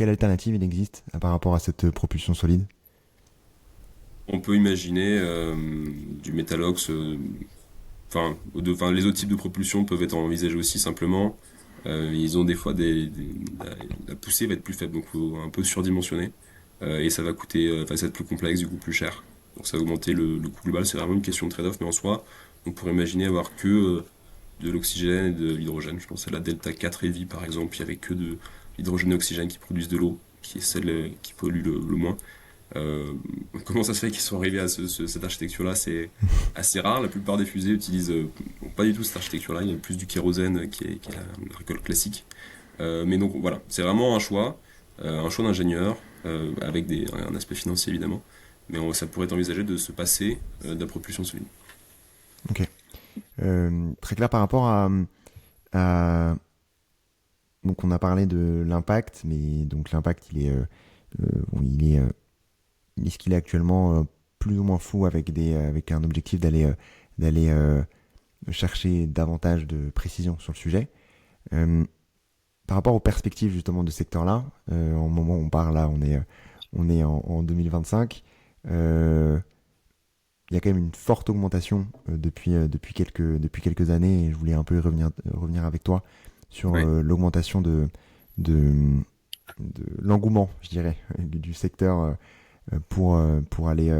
alternative il existe par rapport à cette propulsion solide? On peut imaginer du métallox, enfin, les autres types de propulsion peuvent être envisagés aussi simplement. Ils ont des fois la poussée va être plus faible, donc faut un peu surdimensionner. Et ça va coûter, enfin, ça va être plus complexe, du coup plus cher. Donc ça va augmenter le coût global, c'est vraiment une question de trade-off, mais en soi, on pourrait imaginer avoir que de l'oxygène et de l'hydrogène. Je pense à la Delta 4 Heavy par exemple, il n'y avait que de l'hydrogène et l'oxygène qui produisent de l'eau, qui est celle qui pollue le moins. Euh, Comment ça se fait qu'ils sont arrivés à cette architecture-là? C'est assez rare. La plupart des fusées utilisent bon, pas du tout cette architecture-là. Il y a plus du kérosène qui est la récolte classique. Mais donc voilà, c'est vraiment un choix d'ingénieur avec un aspect financier évidemment. Mais ça pourrait être envisagé de se passer de la propulsion solide. Ok. Très clair par rapport à- donc on a parlé de l'impact, mais donc l'impact bon, il est ce qu'il est actuellement plus ou moins fou avec un objectif d'aller chercher davantage de précision sur le sujet. Euh, Par rapport aux perspectives justement de ce secteur-là, au moment où on parle là, on est en 2025. Il y a quand même une forte augmentation depuis quelques années et je voulais un peu revenir avec toi sur Ouais. l'augmentation de, de l'engouement, je dirais, du secteur pour aller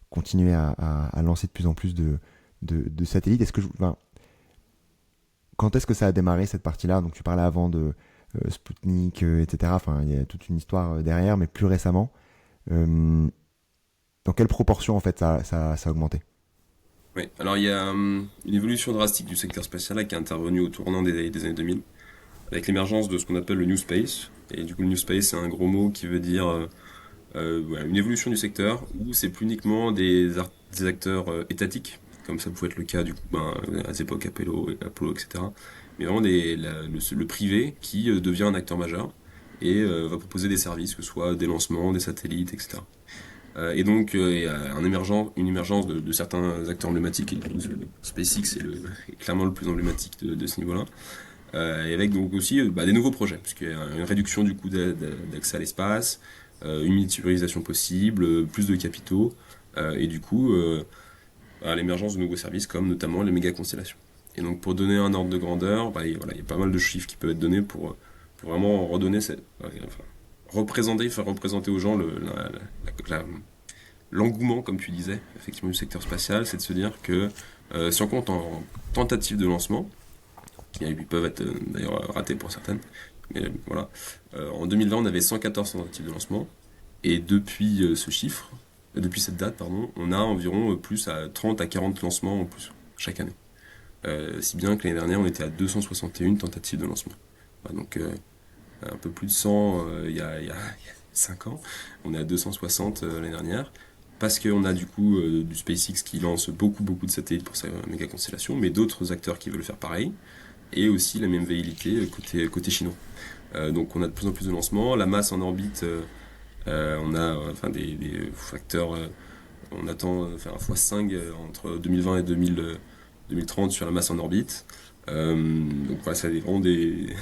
continuer à lancer de plus en plus de satellites. Enfin, quand est-ce que ça a démarré cette partie-là? Donc tu parlais avant de Sputnik, etc. Enfin, il y a toute une histoire derrière, mais plus récemment, euh, dans quelle proportion en fait ça a augmenté? Ouais. Alors il y a une évolution drastique du secteur spatial là, qui est intervenue au tournant des années 2000, avec l'émergence de ce qu'on appelle le New Space. Et du coup, le New Space, c'est un gros mot qui veut dire voilà, une évolution du secteur où c'est plus uniquement des acteurs étatiques, comme ça pouvait être le cas du coup, à ces époques Apollo, etc. Mais vraiment le privé qui devient un acteur majeur et va proposer des services, que ce soit des lancements, des satellites, etc. Et donc, il y a une émergence de certains acteurs emblématiques. Et SpaceX est clairement le plus emblématique de ce niveau-là. et avec donc aussi des nouveaux projets, puisqu'il y a une réduction du coût d'accès à l'espace, une mutualisation possible, plus de capitaux, et du coup à l'émergence de nouveaux services comme notamment les méga constellations. Et donc pour donner un ordre de grandeur, il y a pas mal de chiffres qui peuvent être donnés pour vraiment redonner enfin, faire représenter aux gens l'engouement, comme tu disais, effectivement, du secteur spatial, c'est de se dire que si on compte en tentatives de lancement, qui peuvent être d'ailleurs ratées pour certaines, mais voilà, en 2020 on avait 114 tentatives de lancement, et depuis depuis cette date, pardon, on a environ plus à 30 à 40 lancements en plus chaque année. Si bien que l'année dernière on était à 261 tentatives de lancement. Voilà, donc un peu plus de 100 il y a 5 ans, on est à 260 l'année dernière, parce qu'on a du coup du SpaceX qui lance beaucoup de satellites pour sa méga constellation, mais d'autres acteurs qui veulent faire pareil, et aussi la même velléité côté chinois. Donc on a de plus en plus de lancements, la masse en orbite, on a des facteurs, on attend faire un x5 entre 2020 et 2030 sur la masse en orbite. Donc voilà, ça a vraiment des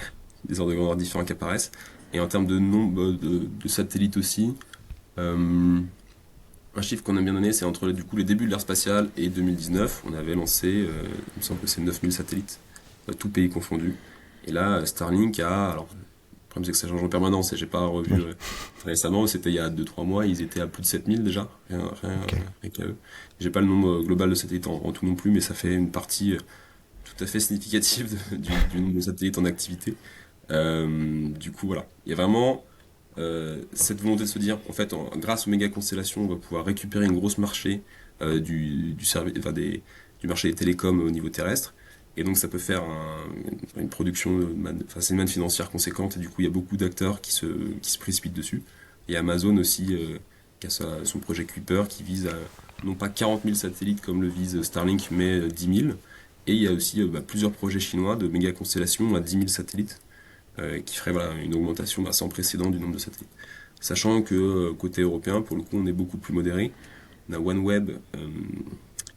ordres de grandeur différents qui apparaissent. Et en termes de nombre de satellites aussi, un chiffre qu'on a bien donné, c'est entre du coup les débuts de l'ère spatiale et 2019, on avait lancé, il me semble que c'est 9000 satellites, tout pays confondu. Et là, Starlink alors, le problème c'est que ça change en permanence et j'ai pas revu Oui, très récemment, c'était il y a 2-3 mois, ils étaient à plus de 7000 déjà, ok. avec eux. J'ai pas le nombre global de satellites en tout non plus, mais ça fait une partie tout à fait significative du nombre de satellites en activité. Du coup, voilà. Il y a vraiment cette volonté de se dire, en fait, grâce aux méga constellations, on va pouvoir récupérer une grosse marché du marché des télécoms au niveau terrestre. Et donc, ça peut faire une production, c'est une manne financière conséquente. Et du coup, il y a beaucoup d'acteurs qui se précipitent dessus. Et Amazon aussi, qui a son projet Kuiper, qui vise à non pas 40 000 satellites comme le vise Starlink, mais 10 000. Et il y a aussi plusieurs projets chinois de méga constellations à 10 000 satellites qui ferait voilà, une augmentation sans précédent du nombre de satellites. Sachant que côté européen, pour le coup, on est beaucoup plus modéré. On a OneWeb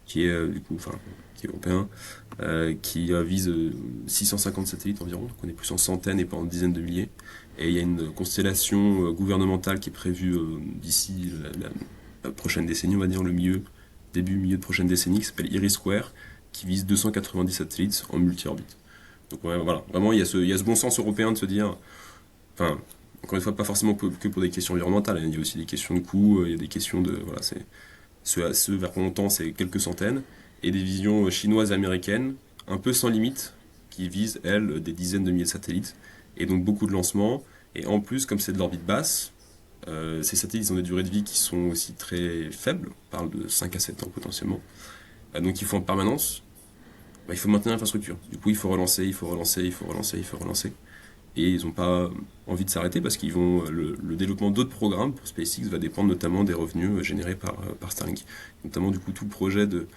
qui est du coup, enfin, qui est européen, qui vise 650 satellites environ. Donc on est plus en centaines et pas en dizaines de milliers. Et il y a une constellation gouvernementale qui est prévue d'ici la prochaine décennie, on va dire le milieu de prochaine décennie, qui s'appelle Iris2, qui vise 290 satellites en multi-orbite. Donc ouais, voilà, vraiment il y a ce bon sens européen de se dire, enfin, encore une fois, pas forcément que pour des questions environnementales, hein, il y a aussi des questions de coûts, il y a des questions de, voilà, c'est ce vers quoi on tend, c'est quelques centaines, et des visions chinoises et américaines, un peu sans limite, qui visent, elles, des dizaines de milliers de satellites, et donc beaucoup de lancements, et en plus, comme c'est de l'orbite basse, ces satellites ont des durées de vie qui sont aussi très faibles, on parle de 5 à 7 ans potentiellement, donc il faut en permanence, il faut maintenir l'infrastructure. Du coup, il faut relancer, il faut relancer, il faut relancer, il faut relancer. Et ils n'ont pas envie de s'arrêter parce qu'ils vont le développement d'autres programmes pour SpaceX va dépendre notamment des revenus générés par Starlink. Notamment du coup tout le projet de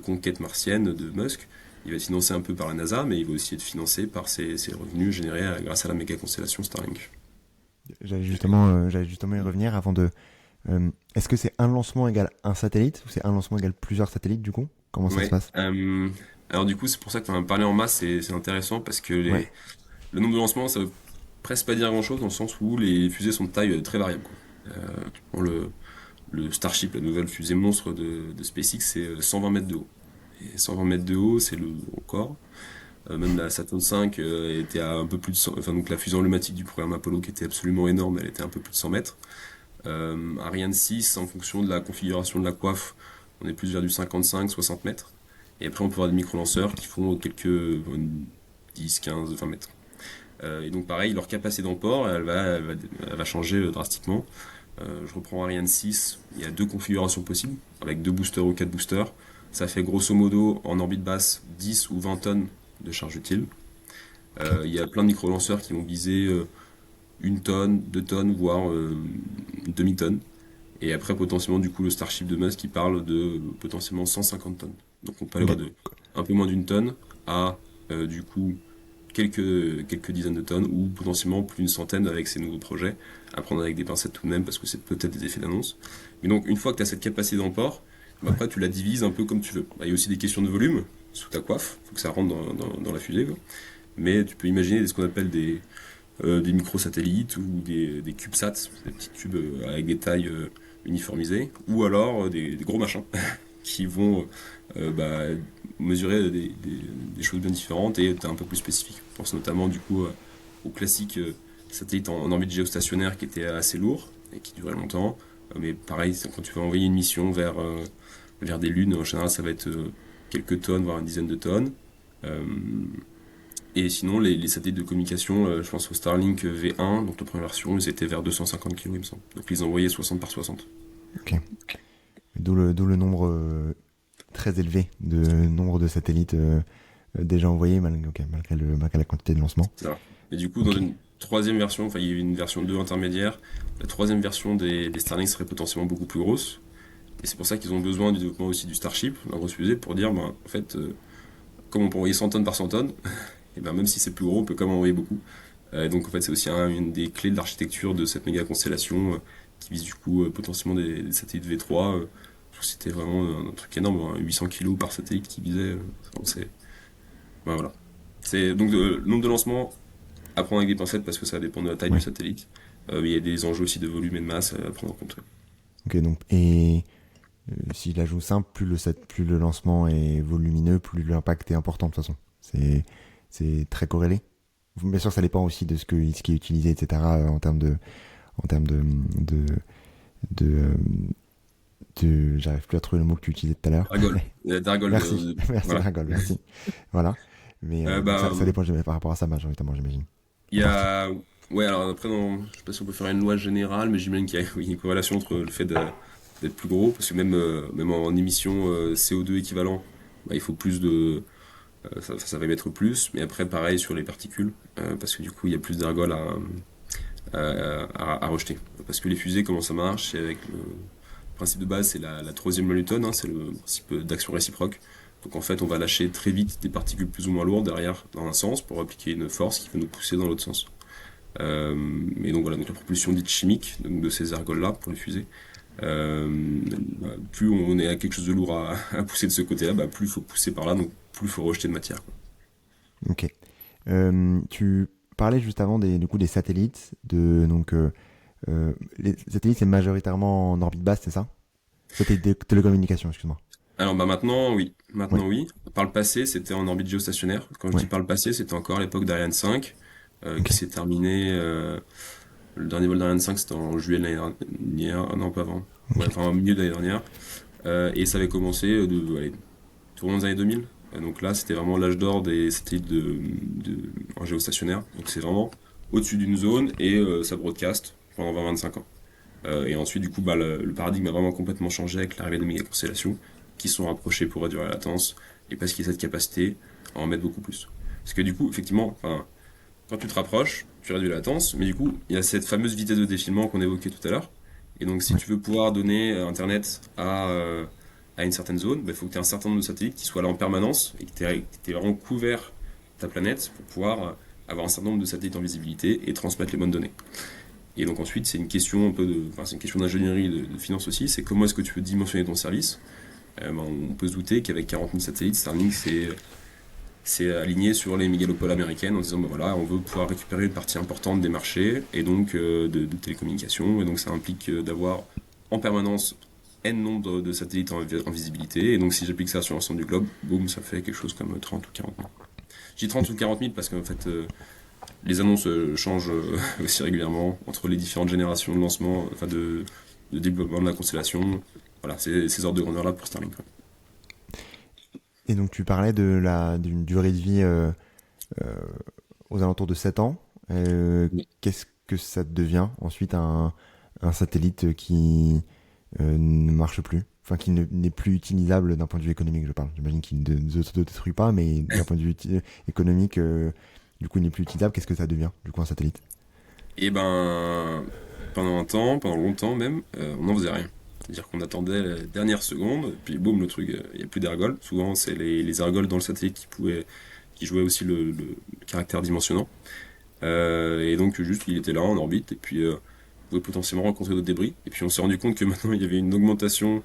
conquête martienne de Musk, il va être financé un peu par la NASA, mais il va aussi être financé par ces revenus générés grâce à la méga constellation Starlink. J'allais justement y revenir avant de. Est-ce que c'est un lancement égale un satellite ou c'est un lancement égale plusieurs satellites du coup? Comment ça se Ouais. passe? Alors du coup, c'est pour ça que parler en masse, c'est intéressant parce que Ouais, le nombre de lancements, ça veut presque pas dire grand-chose dans le sens où les fusées sont de taille très variable, quoi. Tu prends le Starship, la nouvelle fusée monstre de SpaceX, c'est 120 mètres de haut. Et 120 mètres de haut, c'est le record. Même la Saturn V était à un peu plus de 100, enfin donc la fusée emblématique du programme Apollo qui était absolument énorme, elle était un peu plus de 100 mètres. Ariane 6, en fonction de la configuration de la coiffe, on est plus vers du 55-60 mètres. Et après, on peut avoir des micro-lanceurs qui font quelques 10, 15, 20 mètres. Et donc, pareil, leur capacité d'emport, elle va changer drastiquement. Je reprends Ariane 6, il y a deux configurations possibles, avec deux boosters ou quatre boosters. Ça fait grosso modo, en orbite basse, 10 ou 20 tonnes de charge utile. ok. Il y a plein de micro-lanceurs qui vont viser 1 tonne, 2 tonnes, voire une demi-tonne. Et après, potentiellement, du coup, le Starship de Musk qui parle de potentiellement 150 tonnes. Donc on peut aller Ok. de un peu moins d'une tonne à du coup quelques dizaines de tonnes ou potentiellement plus d'une centaine avec ces nouveaux projets. À prendre avec des pincettes tout de même parce que c'est peut-être des effets d'annonce. Mais donc une fois que tu as cette capacité d'emport, Ouais. après tu la divises un peu comme tu veux. Il y a aussi des questions de volume sous ta coiffe, il faut que ça rentre dans la fusée, quoi. mais tu peux imaginer ce qu'on appelle des microsatellites ou des CubeSats, des petits cubes avec des tailles uniformisées, ou alors des gros machins qui vont bah, mesurer des choses bien différentes et être un peu plus spécifiques. Je pense notamment du coup aux classiques satellites en orbite géostationnaire qui étaient assez lourds et qui duraient longtemps. Mais pareil, quand tu vas envoyer une mission vers des lunes, en général ça va être quelques tonnes, voire une dizaine de tonnes. Euh, et sinon, les satellites de communication, je pense au Starlink V1, donc la première version, ils étaient vers 250 kg, il me semble. Donc ils envoyaient 60 par 60. Ok. D'où le nombre très élevé de nombre de satellites déjà envoyés malgré la quantité de lancement. C'est ça. Et du coup, dans Ok. une troisième version, enfin il y a eu une version 2 intermédiaire, la troisième version des Starlink serait potentiellement beaucoup plus grosse. Et c'est pour ça qu'ils ont besoin du développement aussi du Starship, d'un gros fusée, pour dire, ben, en fait, comme on peut envoyer 100 tonnes par 100 tonnes, et ben, même si c'est plus gros, on peut quand même envoyer beaucoup. Et donc en fait, c'est aussi une des clés de l'architecture de cette méga constellation qui vise du coup potentiellement des satellites V3. Je trouve que c'était vraiment un truc énorme, hein, 800 kilos par satellite qui visait. Ouais, voilà. C'est donc le nombre de lancements à prendre avec des pincettes parce que ça dépend de la taille du Ouais. satellite. Il y a des enjeux aussi de volume et de masse à prendre en compte. Ok, donc, et si je la joue simple, plus le lancement est volumineux, plus l'impact est important de toute façon. C'est très corrélé. Bien sûr, ça dépend aussi de ce qui est utilisé, etc. En termes de, j'arrive plus à trouver le mot que tu utilisais tout à l'heure. Dragol. Dragol Merci, merci voilà. Dragol, merci. Voilà. Mais donc Bah, ça dépend par rapport à ça, majoritairement, j'imagine. il En y partie. a. Ouais, alors après, je sais pas si on peut faire une loi générale, mais j'imagine qu'il y a oui, une corrélation entre le fait d'être plus gros, parce que même en émissions CO2 équivalent, bah, il faut plus de. Ça va émettre plus, mais après, pareil sur les particules, parce que du coup, il y a plus d'ergols à rejeter. Parce que les fusées, comment ça marche, c'est avec le principe de base, c'est la troisième Newton, hein, c'est le principe d'action réciproque. Donc en fait, on va lâcher très vite des particules plus ou moins lourdes derrière dans un sens pour appliquer une force qui va nous pousser dans l'autre sens. Et donc voilà, donc la propulsion dite chimique donc de ces ergols-là pour les fusées. Euh, Plus on est à quelque chose de lourd à pousser de ce côté-là, bah, plus il faut pousser par là, donc plus il faut rejeter de matière, quoi. Ok. Tu parlais juste avant du coup des satellites. Les satellites, c'est majoritairement en orbite basse, c'est ça? Satellite de télécommunication, excuse-moi. Alors bah maintenant oui, Oui, maintenant oui. Par le passé c'était en orbite géostationnaire. Quand je dis oui. par le passé c'était encore à l'époque d'Ariane 5 Ok, qui s'est terminé. Le dernier vol d'Ariane 5 c'était en juillet de l'année dernière, non pas avant, ouais, ok, enfin au milieu de l'année dernière. Et ça avait commencé allez, tournant des années 2000. Donc là c'était vraiment l'âge d'or des satellites en géostationnaire. Donc c'est vraiment au-dessus d'une zone et ça broadcast pendant 20-25 ans. Et ensuite, du coup, bah, le paradigme a vraiment complètement changé avec l'arrivée des méga-constellations qui sont rapprochées pour réduire la latence et parce qu'il y a cette capacité à en mettre beaucoup plus. Parce que du coup, effectivement, enfin, quand tu te rapproches, tu réduis la latence, mais du coup, il y a cette fameuse vitesse de défilement qu'on évoquait tout à l'heure. Et donc, si ouais. tu veux pouvoir donner Internet à une certaine zone, il faut que tu aies un certain nombre de satellites qui soient là en permanence et que tu aies vraiment couvert ta planète pour pouvoir avoir un certain nombre de satellites en visibilité et transmettre les bonnes données. Et donc ensuite, c'est une question un peu enfin, c'est une question d'ingénierie, de finance aussi. C'est comment est-ce que tu peux dimensionner ton service. Ben, on peut se douter qu'avec 40 000 satellites, Starlink c'est aligné sur les mégalopoles américaines en disant ben voilà, on veut pouvoir récupérer une partie importante des marchés et donc de télécommunications. Et donc ça implique d'avoir en permanence n nombre de satellites en visibilité. Et donc si j'applique ça sur l'ensemble du globe, boum, ça fait quelque chose comme 30 ou 40 000. Je dis 30 ou 40 000 parce qu'en fait, les annonces changent aussi régulièrement entre les différentes générations de lancement, enfin de développement de la constellation. Voilà, c'est ces ordres de grandeur là pour Starlink, quoi. Et donc tu parlais d'une durée de vie euh, aux alentours de 7 ans. Oui. Qu'est-ce que ça devient ensuite un satellite qui ne marche plus? Enfin, qui n'est plus utilisable d'un point de vue économique, je parle. J'imagine qu'il ne se détruit pas, mais d'un point de vue économique, du coup, il n'est plus utilisable. Qu'est-ce que ça devient, du coup, un satellite? Et ben, pendant un temps, pendant longtemps même, on n'en faisait rien. C'est-à-dire qu'on attendait la dernière seconde, puis boum, le truc, il n'y a plus d'ergols. Souvent, c'est les ergols dans le satellite qui jouaient aussi le caractère dimensionnant. Et donc, juste, il était là en orbite, et puis on pouvait potentiellement rencontrer d'autres débris. Et puis, on s'est rendu compte que maintenant, il y avait une augmentation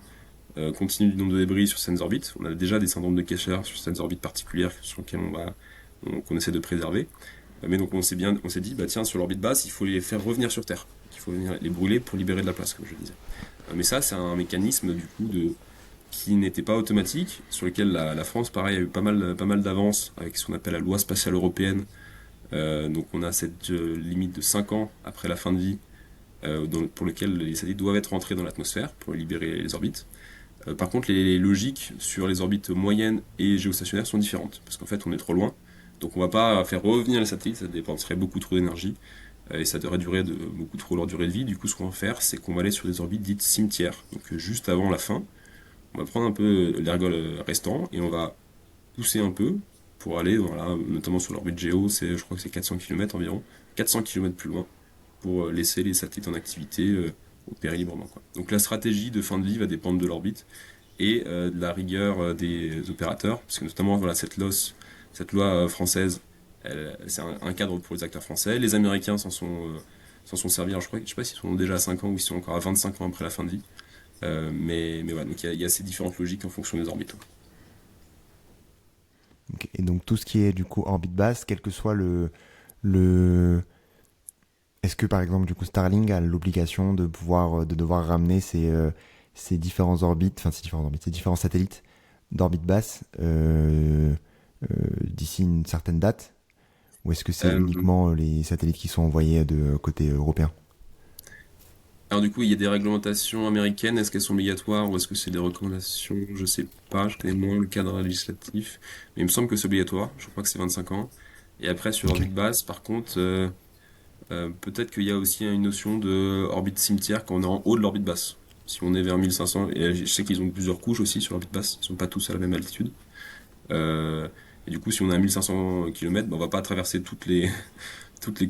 continue du nombre de débris sur certaines orbites. On a déjà des syndromes de Kessler sur certaines orbites particulières sur lesquelles on va qu'on essaie de préserver. Mais donc on s'est dit, bah tiens, sur l'orbite basse, il faut les faire revenir sur Terre. Il faut venir les brûler pour libérer de la place, comme je disais. Mais ça, c'est un mécanisme du coup qui n'était pas automatique, sur lequel la France, pareil, a eu pas mal d'avance avec ce qu'on appelle la loi spatiale européenne. Donc on a cette limite de 5 ans après la fin de vie, pour lequel les satellites doivent être rentrés dans l'atmosphère pour libérer les orbites. Par contre, les logiques sur les orbites moyennes et géostationnaires sont différentes, parce qu'en fait, on est trop loin. Donc on va pas faire revenir les satellites, ça dépenserait beaucoup trop d'énergie, et ça devrait durer beaucoup trop leur durée de vie. Du coup, ce qu'on va faire, c'est qu'on va aller sur des orbites dites cimetières, donc juste avant la fin. On va prendre un peu l'ergol restant, et on va pousser un peu pour aller, voilà, notamment sur l'orbite Géo, je crois que c'est 400 km environ, 400 km plus loin, pour laisser les satellites en activité opérer librement, quoi. Donc la stratégie de fin de vie va dépendre de l'orbite et de la rigueur des opérateurs, parce que notamment voilà, cette loi française, c'est un cadre pour les acteurs français. Les Américains s'en sont servis, alors je sais pas s'ils sont déjà à 5 ans ou s'ils sont encore à 25 ans après la fin de vie. Mais voilà, donc il y a ces différentes logiques en fonction des orbites. Ok. Et donc tout ce qui est du coup orbite basse, quel que soit le est-ce que par exemple du coup Starlink a l'obligation de pouvoir de devoir ramener ces différents orbites, enfin ces différents satellites d'orbite basse d'ici une certaine date, ou est-ce que c'est Euh, uniquement les satellites qui sont envoyés de côté européen? alors du coup, il y a des réglementations américaines, est-ce qu'elles sont obligatoires ou est-ce que c'est des recommandations? Je sais pas, je connais moins le cadre législatif, mais il me semble que c'est obligatoire, je crois que c'est 25 ans. Et après, sur Ok. orbite basse, par contre, peut-être qu'il y a aussi une notion de orbite cimetière quand on est en haut de l'orbite basse. Si on est vers 1500, et je sais qu'ils ont plusieurs couches aussi sur l'orbite basse, ils sont pas tous à la même altitude. Euh, et du coup, si on est à 1500 km, ben, on va pas traverser toutes les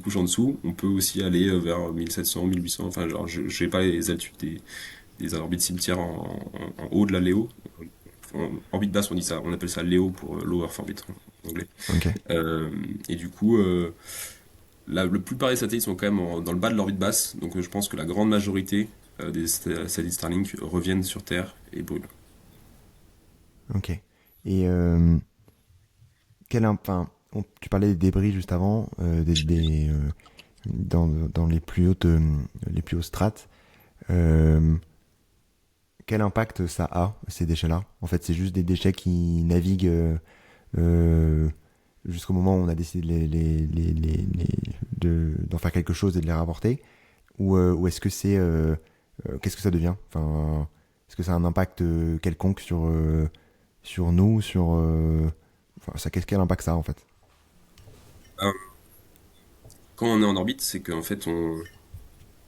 couches en dessous. On peut aussi aller vers 1700, 1800, enfin genre, je n'ai pas les altitudes des orbites cimetières en haut de la Léo. En orbite basse, on dit ça, on appelle ça Léo pour Low Earth Orbit en anglais. Ok. Et du coup, la plupart des satellites sont quand même dans le bas de l'orbite basse, donc je pense que la grande majorité des satellites Starlink reviennent sur Terre et brûlent. Ok. Et enfin, tu parlais des débris juste avant, dans les plus hautes strates. Euh, Quel impact ça a, ces déchets-là? En fait, c'est juste des déchets qui naviguent euh, jusqu'au moment où on a décidé d'en faire quelque chose et de les rapporter, ou est-ce que qu'est-ce que ça devient? Enfin, est-ce que ça a un impact quelconque sur nous, enfin, quel impact ça a en fait? Euh, Quand on est en orbite, c'est qu'en fait,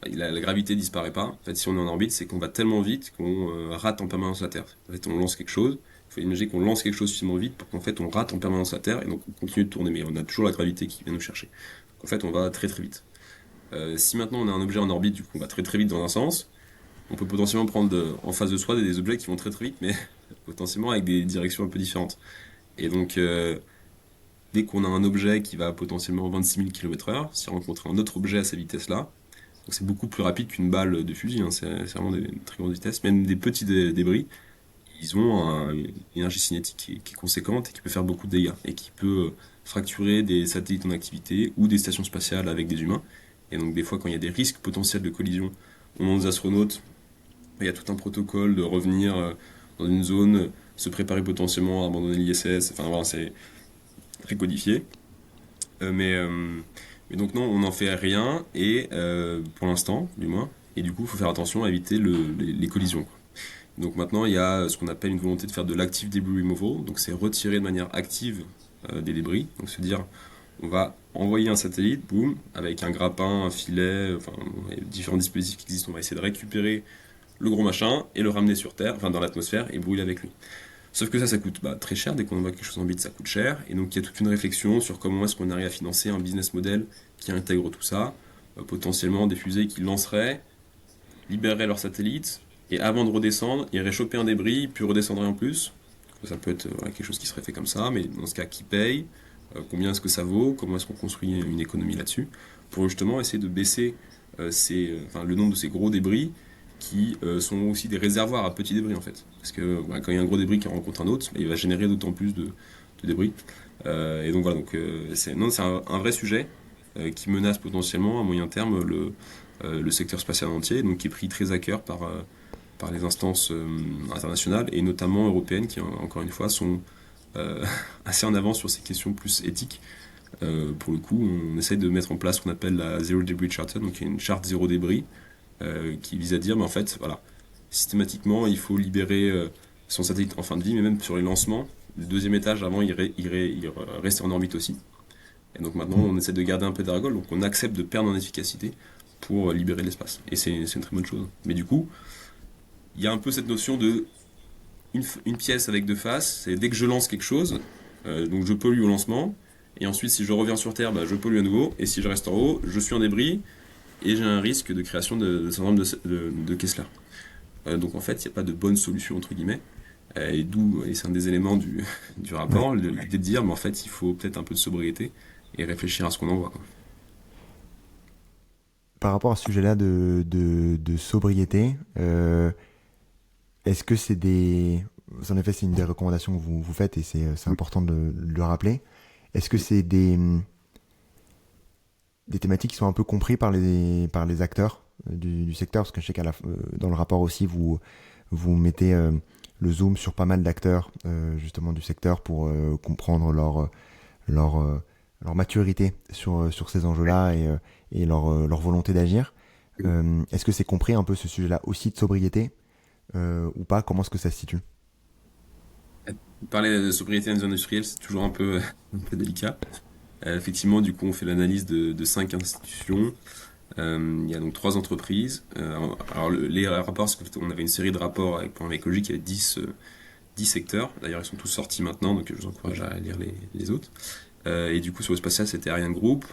la gravité disparaît pas. En fait, si on est en orbite, c'est qu'on va tellement vite qu'on rate en permanence la Terre. En fait, on lance quelque chose. Il faut imaginer qu'on lance quelque chose suffisamment vite pour qu'en fait on rate en permanence la Terre et donc on continue de tourner. Mais on a toujours la gravité qui vient nous chercher. En fait, on va très très vite. Si maintenant on a un objet en orbite, du coup, on va très très vite dans un sens. On peut potentiellement prendre en face de soi des objets qui vont très très vite, mais potentiellement avec des directions un peu différentes. Et donc, dès qu'on a un objet qui va potentiellement 26 000 km/h, si on rencontre un autre objet à cette vitesse-là, donc c'est beaucoup plus rapide qu'une balle de fusil, hein, c'est vraiment des très grandes vitesses. Même des petits débris, ils ont une énergie cinétique qui est conséquente et qui peut faire beaucoup de dégâts et qui peut fracturer des satellites en activité ou des stations spatiales avec des humains. Et donc des fois, quand il y a des risques potentiels de collision au moment des astronautes, il y a tout un protocole de revenir dans une zone, se préparer potentiellement à abandonner l'ISS. Enfin voilà, c'est très codifié. Euh, mais, euh, mais donc non, on n'en fait rien et pour l'instant, du moins. Et du coup, il faut faire attention à éviter les collisions, quoi. Donc maintenant, il y a ce qu'on appelle une volonté de faire de l'active debris removal. Donc c'est retirer de manière active des débris. Donc se dire, on va envoyer un satellite, boum, avec un grappin, un filet, enfin il y a différents dispositifs qui existent. On va essayer de récupérer le gros machin et le ramener sur Terre, enfin dans l'atmosphère et brûler avec lui. Sauf que ça coûte très cher. Dès qu'on envoie quelque chose en bit, ça coûte cher. Et donc il y a toute une réflexion sur comment est-ce qu'on arrive à financer un business model qui intègre tout ça. Potentiellement des fusées qui lanceraient, libéreraient leurs satellites, et avant de redescendre, iraient choper un débris, puis redescendraient en plus. Ça peut être voilà, quelque chose qui serait fait comme ça, mais dans ce cas, qui paye? Combien est-ce que ça vaut? Comment est-ce qu'on construit une économie là-dessus? Pour justement essayer de baisser le nombre de ces gros débris qui sont aussi des réservoirs à petits débris en fait. Parce que quand il y a un gros débris qui rencontre un autre, il va générer d'autant plus de de débris. Et donc voilà, donc non, c'est un vrai sujet qui menace potentiellement à moyen terme le secteur spatial entier, donc qui est pris très à cœur par les instances internationales et notamment européennes qui encore une fois sont assez en avance sur ces questions plus éthiques. Pour le coup, on essaie de mettre en place ce qu'on appelle la Zero Debris Charter, donc une charte zéro débris, qui vise à dire, mais en fait, voilà, systématiquement, il faut libérer son satellite en fin de vie, mais même sur les lancements, le deuxième étage avant, il restait en orbite aussi. Et donc maintenant, Mm. on essaie de garder un peu d'argol, donc on accepte de perdre en efficacité pour libérer l'espace. Et c'est une très bonne chose. Mais du coup, il y a un peu cette notion de une pièce avec deux faces, c'est dès que je lance quelque chose, donc je pollue au lancement, et ensuite si je reviens sur Terre, bah, je pollue à nouveau, et si je reste en haut, je suis en débris, et j'ai un risque de création de syndrome de Kessler. Donc en fait, il n'y a pas de bonne solution, entre guillemets, et c'est un des éléments du Ouais. rapport, l'idée de dire, mais en fait, il faut peut-être un peu de sobriété, et réfléchir à ce qu'on envoie, quoi. Par rapport à ce sujet-là de sobriété, est-ce que c'est des... En effet, c'est une des recommandations que vous faites et c'est important de le rappeler. Est-ce que c'est des thématiques qui sont un peu comprises par les acteurs du secteur? Parce que je sais dans le rapport aussi, vous mettez le zoom sur pas mal d'acteurs justement du secteur pour comprendre leur, euh, leur maturité sur ces enjeux-là et leur volonté d'agir. Est-ce que c'est compris un peu ce sujet-là aussi de sobriété ou pas? Comment est-ce que ça se situe? Parler de sobriété industrielle, c'est toujours un peu délicat. Effectivement, du coup, on fait l'analyse de cinq institutions. Il y a donc trois entreprises. Alors, les rapports, c'est qu'on avait une série de rapports avec Plan écologique, il y avait 10 secteurs. D'ailleurs, ils sont tous sortis maintenant, donc je vous encourage à lire les autres. Et du coup, sur le spatial, c'était Ariane Group,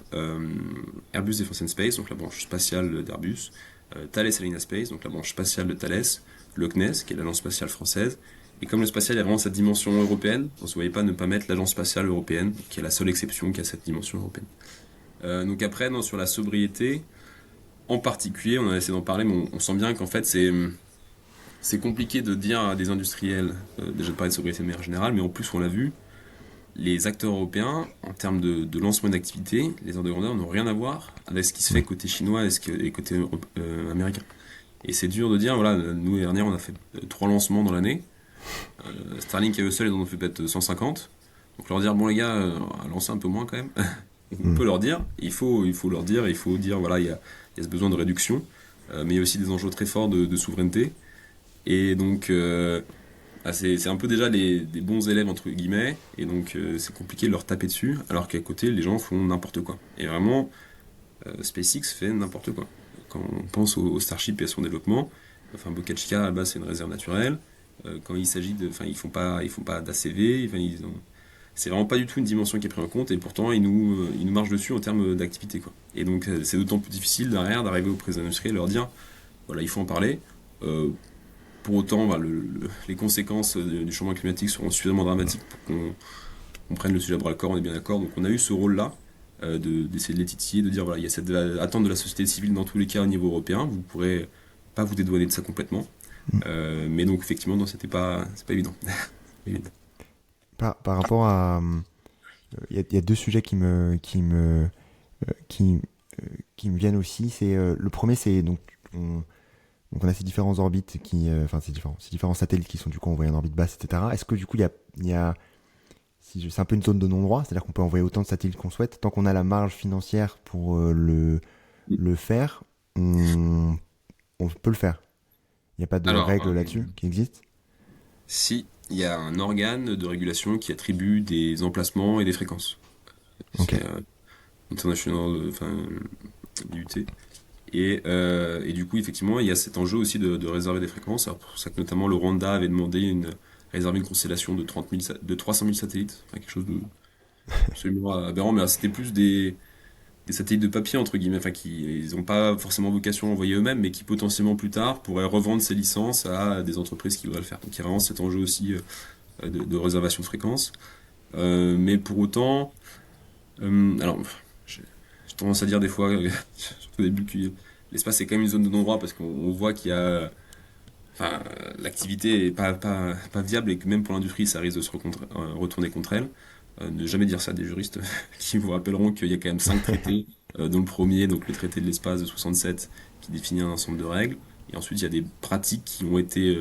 Airbus Defence and Space, donc la branche spatiale d'Airbus, Thales Alenia Space, donc la branche spatiale de Thales, le CNES, qui est l'agence spatiale française. Et comme le spatial a vraiment cette dimension européenne, on ne se voyait pas ne pas mettre l'agence spatiale européenne, qui est la seule exception qui a cette dimension européenne. Donc après, non, sur la sobriété, en particulier, on a essayé d'en parler, mais on sent bien qu'en fait, c'est compliqué de dire à des industriels, déjà de parler de sobriété de manière générale, mais en plus, on l'a vu, les acteurs européens, en termes de lancement d'activité, les ordres de grandeur n'ont rien à voir avec ce qui se fait Ouais. côté chinois et côté américain. Et c'est dur de dire, voilà, nous, l'année dernière, on a fait 3 lancements dans l'année. Starlink à eux seuls, ils en ont fait peut-être 150. Donc leur dire, bon les gars, lancez un peu moins quand même. On Mm. peut leur dire, il faut leur dire, il faut dire, voilà, il y a ce besoin de réduction, mais il y a aussi des enjeux très forts de souveraineté. Et donc, c'est un peu déjà des bons élèves, entre guillemets, et donc c'est compliqué de leur taper dessus, alors qu'à côté, les gens font n'importe quoi. Et vraiment, SpaceX fait n'importe quoi. Quand on pense au Starship et à son développement, enfin, Boca Chica, à la base, c'est une réserve naturelle. Quand il s'agit de. Enfin, ils font pas d'ACV, enfin, c'est vraiment pas du tout une dimension qui est prise en compte, et pourtant, ils nous marchent dessus en termes d'activité, quoi. Et donc, c'est d'autant plus difficile derrière d'arriver au président industriel et leur dire, voilà, il faut en parler. Euh, pour autant, bah, les conséquences du changement climatique seront suffisamment dramatiques pour qu'on prenne le sujet à bras le corps, on est bien d'accord. Donc on a eu ce rôle-là d'essayer de les titiller, de dire voilà, il y a cette attente de la société civile dans tous les cas au niveau européen, vous pourrez pas vous dédouaner de ça complètement. Mm. Mais donc effectivement, non, c'est pas évident. Évident. Par rapport à... Il y a deux sujets qui, qui me viennent aussi. C'est le premier, c'est donc on a ces différents orbites enfin ces différents satellites qui sont du coup envoyés en orbite basse, etc. Est-ce que du coup il y a c'est un peu une zone de non-droit, c'est-à-dire qu'on peut envoyer autant de satellites qu'on souhaite, tant qu'on a la marge financière pour le faire, on peut le faire. Il n'y a pas de Alors, règles là-dessus qui existent. si il y a un organe de régulation qui attribue des emplacements et des fréquences, Ok. c'est International, enfin l'IUT. Et du coup, effectivement, il y a cet enjeu aussi de réserver des fréquences. C'est pour ça que notamment le Rwanda avait demandé réserver une constellation de 30 000, de 300 000 satellites. Enfin, quelque chose de absolument aberrant. Mais c'était plus des satellites de papier, entre guillemets, enfin, qui ils n'ont pas forcément vocation à envoyer eux-mêmes, mais qui potentiellement plus tard pourraient revendre ces licences à des entreprises qui voudraient le faire. Donc il y a vraiment cet enjeu aussi de réservation de fréquences. Mais pour autant, alors, j'ai tendance à dire des fois, surtout au début, que l'espace est quand même une zone de non-droit parce qu'on voit qu'il y a. l'activité est pas viable et que même pour l'industrie, ça risque de retourner contre elle. Ne jamais dire ça à des juristes qui vous rappelleront qu'il y a quand même 5 traités, dont le premier, donc le traité de l'espace de 67, qui définit un ensemble de règles. Et ensuite, il y a des pratiques qui ont été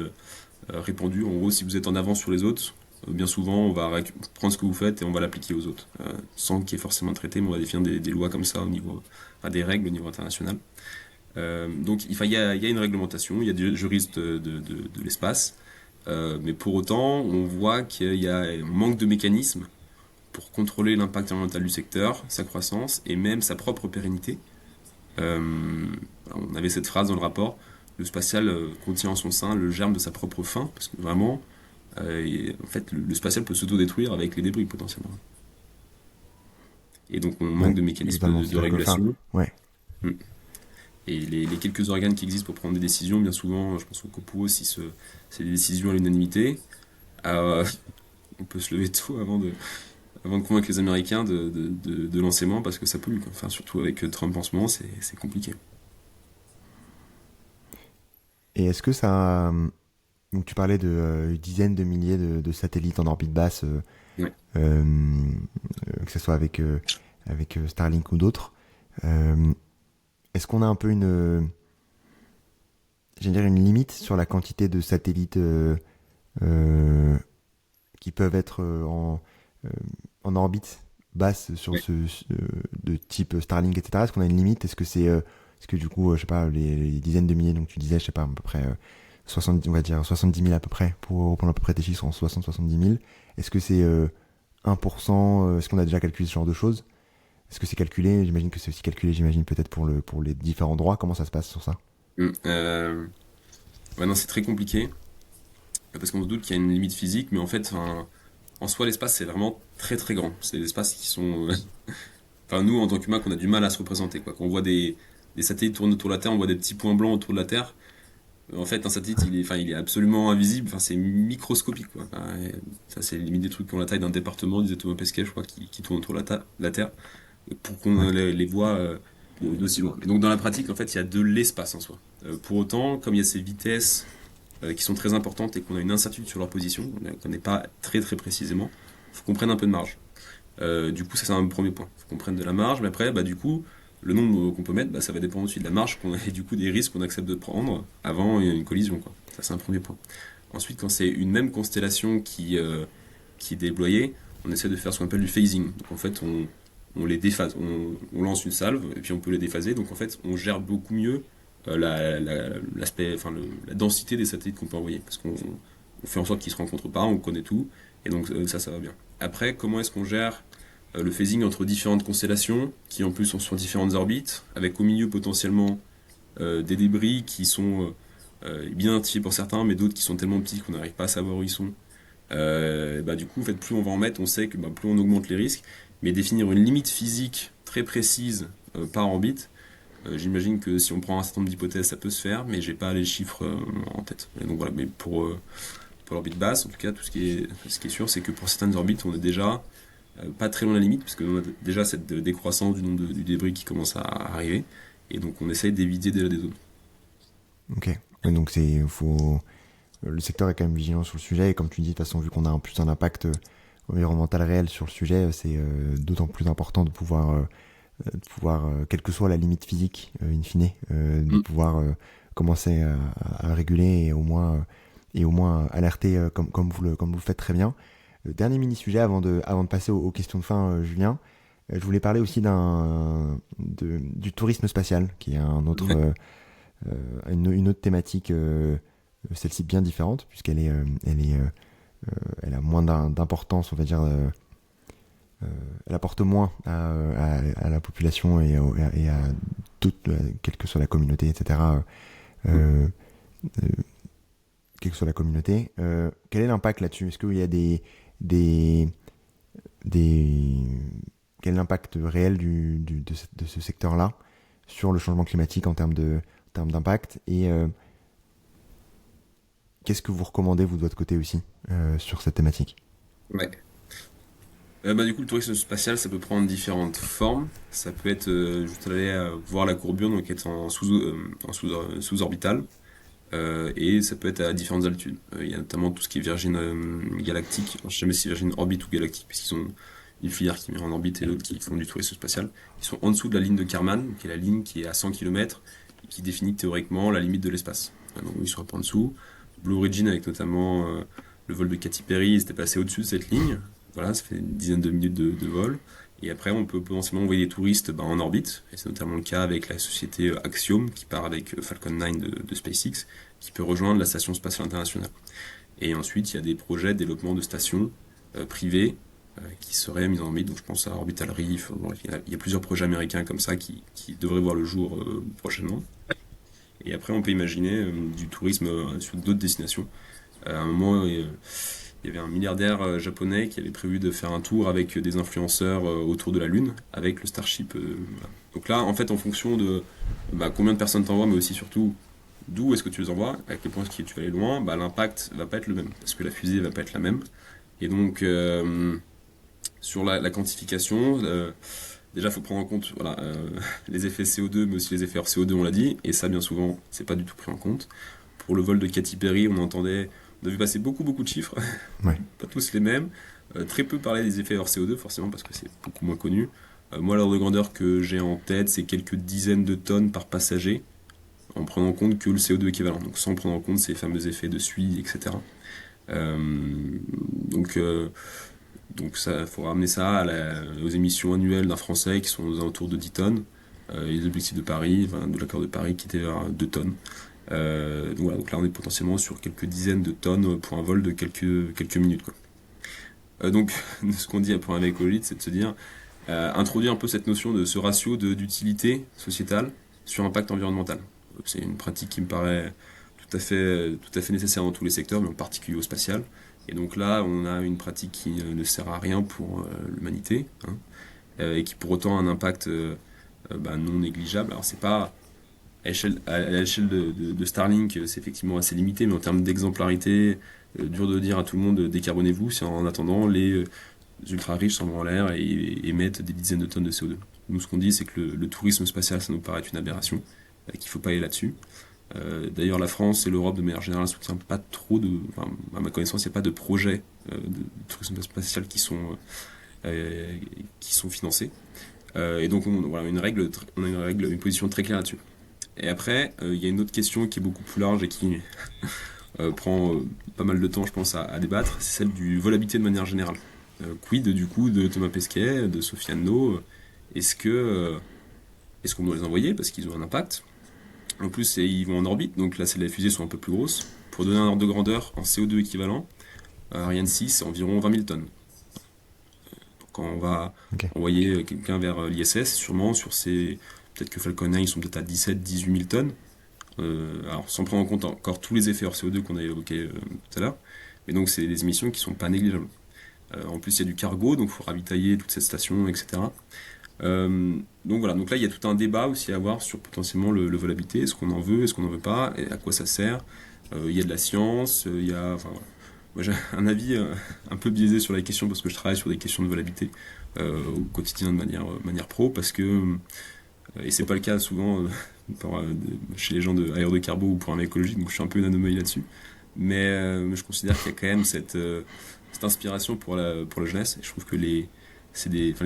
répandues. En gros, si vous êtes en avance sur les autres, bien souvent, on va prendre ce que vous faites et on va l'appliquer aux autres, sans qu'il y ait forcément de traité, mais on va définir des lois comme ça au niveau, enfin, des règles au niveau international. Donc il y a une réglementation, il y a des juristes de l'espace, mais pour autant, on voit qu'il y a un manque de mécanismes pour contrôler l'impact environnemental du secteur, sa croissance et même sa propre pérennité. On avait cette phrase dans le rapport, le spatial contient en son sein le germe de sa propre fin, parce que vraiment, en fait, le spatial peut s'autodétruire avec les débris potentiellement. Et donc on manque Ouais, de mécanismes totalement. de C'est-à-dire que, enfin, régulation. ouais. Mm. Et les quelques organes qui existent pour prendre des décisions, bien souvent, je pense au COPUOS, si c'est des décisions à l'unanimité, euh, on peut se lever tôt avant de convaincre les Américains de lancer moins parce que ça pollue, quoi. Enfin, surtout avec Trump en ce moment, c'est compliqué. Et est-ce que ça, donc tu parlais de dizaines de milliers de satellites en orbite basse, Ouais. euh, que ce soit avec Starlink ou d'autres. Euh, Est-ce qu'on a un peu j'allais dire une limite sur la quantité de satellites euh, qui peuvent être euh, en orbite basse Ouais. de type Starlink, etc. Est-ce qu'on a une limite? Est-ce que du coup, je sais pas, les dizaines de milliers, donc tu disais, je sais pas, à peu près 70, on va dire 70 000 à peu près, pour reprendre à peu près tes chiffres en 60-70 000. Est-ce que c'est 1%? Est-ce qu'on a déjà calculé ce genre de choses? Est-ce que c'est calculé? J'imagine que c'est aussi calculé, j'imagine peut-être pour les différents droits. Comment ça se passe sur ça? Ouais, non, c'est très compliqué parce qu'on se doute qu'il y a une limite physique, mais en fait, en soi, l'espace, c'est vraiment très très grand. C'est des espaces qui sont. Enfin, nous, en tant qu'humains, qu'on a du mal à se représenter, quoi. Quand on voit des satellites tourner autour de la Terre, on voit des petits points blancs autour de la Terre. En fait, un satellite, il est absolument invisible. Enfin, c'est microscopique, quoi. Enfin, ça, c'est limite des trucs qui ont la taille d'un département, disait Thomas Pesquet, je crois, qui tournent autour de la Terre, pour qu'on Ouais. les voit d'aussi loin. Et donc, dans la pratique, en fait, il y a de l'espace en soi. Pour autant, comme il y a ces vitesses qui sont très importantes et qu'on a une incertitude sur leur position, on ne connaît pas très très précisément, il faut qu'on prenne un peu de marge. Du coup, ça c'est un premier point. Il faut qu'on prenne de la marge, mais après, bah, du coup, le nombre qu'on peut mettre, bah, ça va dépendre aussi de la marge et du coup des risques qu'on accepte de prendre avant une collision, quoi. Ça c'est un premier point. Ensuite, quand c'est une même constellation qui est déployée, on essaie de faire ce qu'on appelle du phasing. Donc en fait, on les déphase, on lance une salve et puis on peut les déphaser. Donc en fait, on gère beaucoup mieux l'aspect, enfin la densité des satellites qu'on peut envoyer parce qu'on fait en sorte qu'ils se rencontrent pas, on connaît tout et donc ça va bien. Après, comment est-ce qu'on gère le phasing entre différentes constellations qui en plus sont sur différentes orbites avec au milieu potentiellement des débris qui sont bien identifiés pour certains mais d'autres qui sont tellement petits qu'on n'arrive pas à savoir où ils sont. Bah, du coup, en fait, plus on va en mettre, on sait que bah, plus on augmente les risques. Mais définir une limite physique très précise par orbite, j'imagine que si on prend un certain nombre d'hypothèses, ça peut se faire, mais j'ai pas les chiffres en tête. Et donc voilà, mais pour l'orbite basse, en tout cas, ce qui est sûr, c'est que pour certaines orbites, on est déjà pas très loin de la limite, parce qu'on a déjà cette décroissance du nombre du débris qui commence à arriver, et donc on essaye d'éviter déjà des zones. Ok. Ouais, donc le secteur est quand même vigilant sur le sujet et comme tu dis, de toute façon, vu qu'on a en plus un impact environnemental réel sur le sujet, c'est d'autant plus important de pouvoir, quelle que soit la limite physique, in fine, de Mm. pouvoir commencer à réguler et au moins alerter comme vous le faites très bien. Dernier mini sujet avant de passer aux questions de fin, Julien. Je voulais parler aussi du tourisme spatial, qui est Ouais. une autre thématique, celle-ci bien différente, elle a moins d'importance, on va dire. Euh, Elle apporte moins à la population et à toute, quelle que soit la communauté, etc. Mm. euh, euh, Quelle que soit la communauté. Quel est l'impact là-dessus? Est-ce qu'il y a des, des quel est l'impact réel de ce secteur-là sur le changement climatique en termes d'impact et qu'est-ce que vous recommandez vous de votre côté aussi sur cette thématique? Ouais. Bah, du coup, le tourisme spatial, ça peut prendre différentes formes. Ça peut être juste aller voir la courbure, donc être en sous-orbital. et ça peut être à différentes altitudes. Il y a notamment tout ce qui est Virgin Galactic. Alors, je sais jamais si Virgin Orbit ou Galactic, puisqu'ils ont une filière qui met en orbite et d'autres qui font du tourisme spatial. Ils sont en dessous de la ligne de Kármán, qui est la ligne qui est à 100 km, et qui définit théoriquement la limite de l'espace. Donc ils sont un peu en dessous. Blue Origin, avec notamment le vol de Katy Perry, ils étaient passés au-dessus de cette ligne. Voilà, ça fait une dizaine de minutes de vol. Et après, on peut potentiellement envoyer des touristes en orbite. Et c'est notamment le cas avec la société Axiom, qui part avec Falcon 9 de SpaceX, qui peut rejoindre la Station spatiale internationale. Et ensuite, il y a des projets de développement de stations privées qui seraient mises en orbite. Donc je pense à Orbital Reef. Bon, il y a plusieurs projets américains comme ça qui devraient voir le jour prochainement. Et après, on peut imaginer du tourisme sur d'autres destinations. À un moment, il y avait un milliardaire japonais qui avait prévu de faire un tour avec des influenceurs autour de la Lune avec le Starship. Voilà. Donc là, en fait, en fonction de combien de personnes t'envoies, mais aussi surtout d'où est-ce que tu les envoies, à quel point est-ce que tu vas aller loin, l'impact va pas être le même parce que la fusée va pas être la même. Et donc, sur la quantification, déjà, il faut prendre en compte voilà, les effets CO2, mais aussi les effets hors CO2, on l'a dit, et ça, bien souvent, c'est pas du tout pris en compte. Pour le vol de Katy Perry, on a vu passer beaucoup de chiffres, Ouais. pas tous les mêmes. Très peu parler des effets hors CO2, forcément, parce que c'est beaucoup moins connu. Moi, l'ordre de grandeur que j'ai en tête, c'est quelques dizaines de tonnes par passager, en prenant en compte que le CO2 équivalent, donc sans prendre en compte ces fameux effets de suie, etc. Euh, donc, euh, donc ça, faut ramener ça aux émissions annuelles d'un Français qui sont aux alentours de 10 tonnes. Et les objectifs de Paris, enfin, de l'accord de Paris qui était vers 2 tonnes. Donc, voilà, donc là on est potentiellement sur quelques dizaines de tonnes pour un vol de quelques minutes, quoi. Donc ce qu'on dit pour un écologiste, c'est de se dire introduire un peu cette notion de ce ratio d'utilité sociétale sur impact environnemental. C'est une pratique qui me paraît tout à fait nécessaire dans tous les secteurs, mais en particulier au spatial. Et donc là, on a une pratique qui ne sert à rien pour l'humanité, hein, et qui pour autant a un impact non négligeable. Alors c'est pas à l'échelle de Starlink, c'est effectivement assez limité, mais en termes d'exemplarité, dur de dire à tout le monde décarbonez-vous si en attendant les ultra riches s'envoient en l'air et émettent des dizaines de tonnes de CO2. Nous, ce qu'on dit, c'est que le tourisme spatial, ça nous paraît une aberration, qu'il ne faut pas aller là-dessus. D'ailleurs, la France et l'Europe, de manière générale, ne soutiennent pas trop enfin, à ma connaissance, il n'y a pas de projets de tourisme spatial qui sont financés. Et donc, voilà, on a une position très claire là-dessus. Et après, il y a une autre question qui est beaucoup plus large et qui prend pas mal de temps, je pense, à débattre, c'est celle du vol habité de manière générale. Quid, du coup, de Thomas Pesquet, de Sofiane No, est-ce que est-ce qu'on doit les envoyer parce qu'ils ont un impact? En plus, ils vont en orbite, donc là, les fusées sont un peu plus grosses. Pour donner un ordre de grandeur en CO2 équivalent, Ariane 6, c'est environ 20 000 tonnes. Quand on va Ok. envoyer quelqu'un vers l'ISS, sûrement sur ces. Peut-être que Falcon 9, ils sont peut-être à 17-18 000 tonnes. Alors, sans prendre en compte encore tous les effets hors CO2 qu'on a évoqués tout à l'heure. Mais donc, c'est des émissions qui sont pas négligeables. En plus, il y a du cargo, donc il faut ravitailler toute cette station, etc. Donc voilà, donc là il y a tout un débat aussi à avoir sur potentiellement le vol habité, est-ce qu'on en veut, est-ce qu'on n'en veut pas, et à quoi ça sert. Il y a de la science, il y a, enfin, voilà. Moi j'ai un avis un peu biaisé sur la question parce que je travaille sur des questions de vol habité au quotidien de manière pro, parce que, et c'est pas le cas souvent chez les gens de Aéro de Carbo ou pour un écologique, donc je suis un peu une anomalie là-dessus, mais je considère qu'il y a quand même cette inspiration pour la jeunesse, et je trouve que les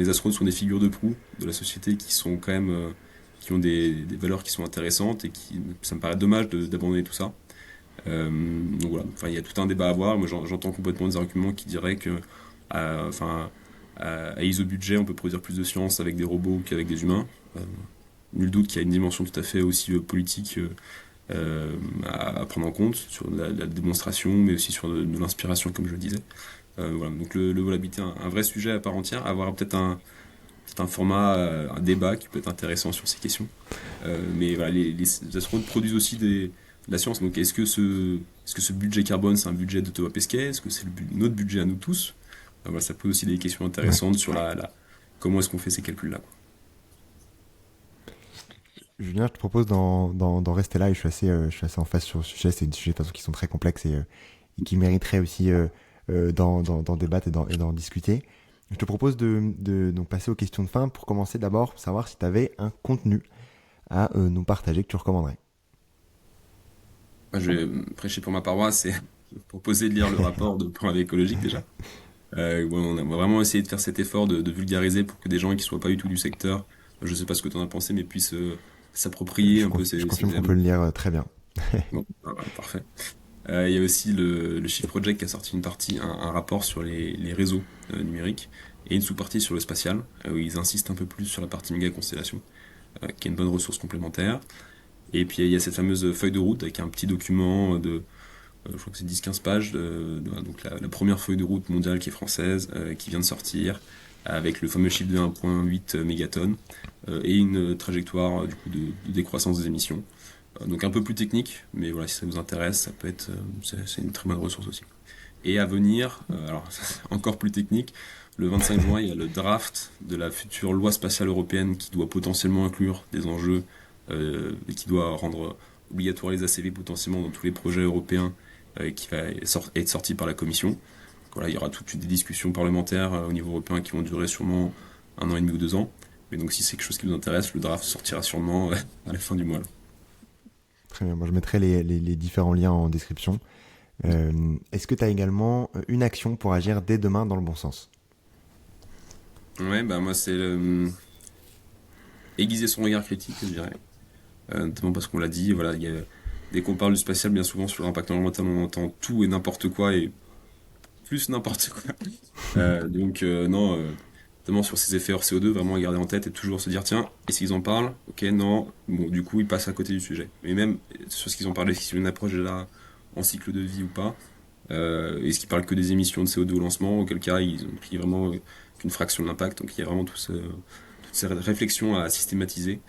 astronautes sont des figures de proue de la société qui sont quand même qui ont des valeurs qui sont intéressantes et ça me paraît dommage d'abandonner tout ça. Donc voilà, enfin il y a tout un débat à avoir. Moi j'entends complètement des arguments qui diraient que enfin à ISO budget on peut produire plus de science avec des robots qu'avec des humains. Nul doute qu'il y a une dimension tout à fait aussi politique à prendre en compte sur la démonstration, mais aussi sur de l'inspiration comme je le disais. Voilà, donc le vol habité, un vrai sujet à part entière, avoir peut-être un format, un débat qui peut être intéressant sur ces questions. Mais voilà, les astronautes produisent aussi de la science, donc est-ce que ce budget carbone c'est un budget de Thomas Pesquet? Est-ce que c'est notre budget à nous tous? Voilà, ça pose aussi des questions Ouais. intéressantes sur comment est-ce qu'on fait ces calculs-là, quoi. Julien, je te propose d'en rester là et je suis assez en face sur le sujet. C'est des sujets de toute façon qui sont très complexes et qui mériteraient aussi d'en débattre et d'en discuter. Je te propose de donc passer aux questions de fin pour commencer d'abord savoir si tu avais un contenu à nous partager que tu recommanderais. Moi, je vais prêcher pour ma paroisse et proposer de lire le rapport de plan écologique déjà. Bon, on a vraiment essayé de faire cet effort de vulgariser pour que des gens qui soient pas du tout du secteur, je sais pas ce que tu en as pensé, mais puissent s'approprier un peu Je ces confirme qu'on thèmes. peut le lire très bien. Bon, voilà, parfait. Il y a aussi le Shift Project qui a sorti une partie, un rapport sur les réseaux numériques et une sous-partie sur le spatial, où ils insistent un peu plus sur la partie méga constellation, qui est une bonne ressource complémentaire. Et puis il y a cette fameuse feuille de route avec un petit document je crois que c'est 10-15 pages, donc la première feuille de route mondiale qui est française, qui vient de sortir, avec le fameux chiffre de 1,8 mégatonnes, et une trajectoire du coup de décroissance des émissions. Donc un peu plus technique, mais voilà, si ça vous intéresse, ça peut être, c'est une très bonne ressource aussi. Et à venir, alors c'est encore plus technique, le 25 juin, il y a le draft de la future loi spatiale européenne qui doit potentiellement inclure des enjeux et qui doit rendre obligatoire les ACV potentiellement dans tous les projets européens qui va être sorti par la Commission. Donc voilà, il y aura toutes des discussions parlementaires au niveau européen qui vont durer sûrement 1 an et demi ou 2 ans. Mais donc si c'est quelque chose qui vous intéresse, le draft sortira sûrement à la fin du mois. Là. Très bien, moi je mettrai les différents liens en description. Est-ce que tu as également une action pour agir dès demain dans le bon sens? Ouais, bah moi c'est aiguiser son regard critique, je dirais. Notamment parce qu'on l'a dit, voilà, dès qu'on parle du spatial, bien souvent sur l'impact environnemental, on entend tout et n'importe quoi et plus n'importe quoi. Non, notamment sur ces effets hors CO2, vraiment à garder en tête et toujours se dire tiens, et s'ils en parlent, ok, non, bon, du coup ils passent à côté du sujet. Mais même sur ce qu'ils ont parlé, si une approche est là en cycle de vie ou pas, est-ce qu'ils parlent que des émissions de CO2 au lancement, auquel cas ils ont pris vraiment qu'une fraction de l'impact, donc il y a vraiment toutes ces réflexions à systématiser.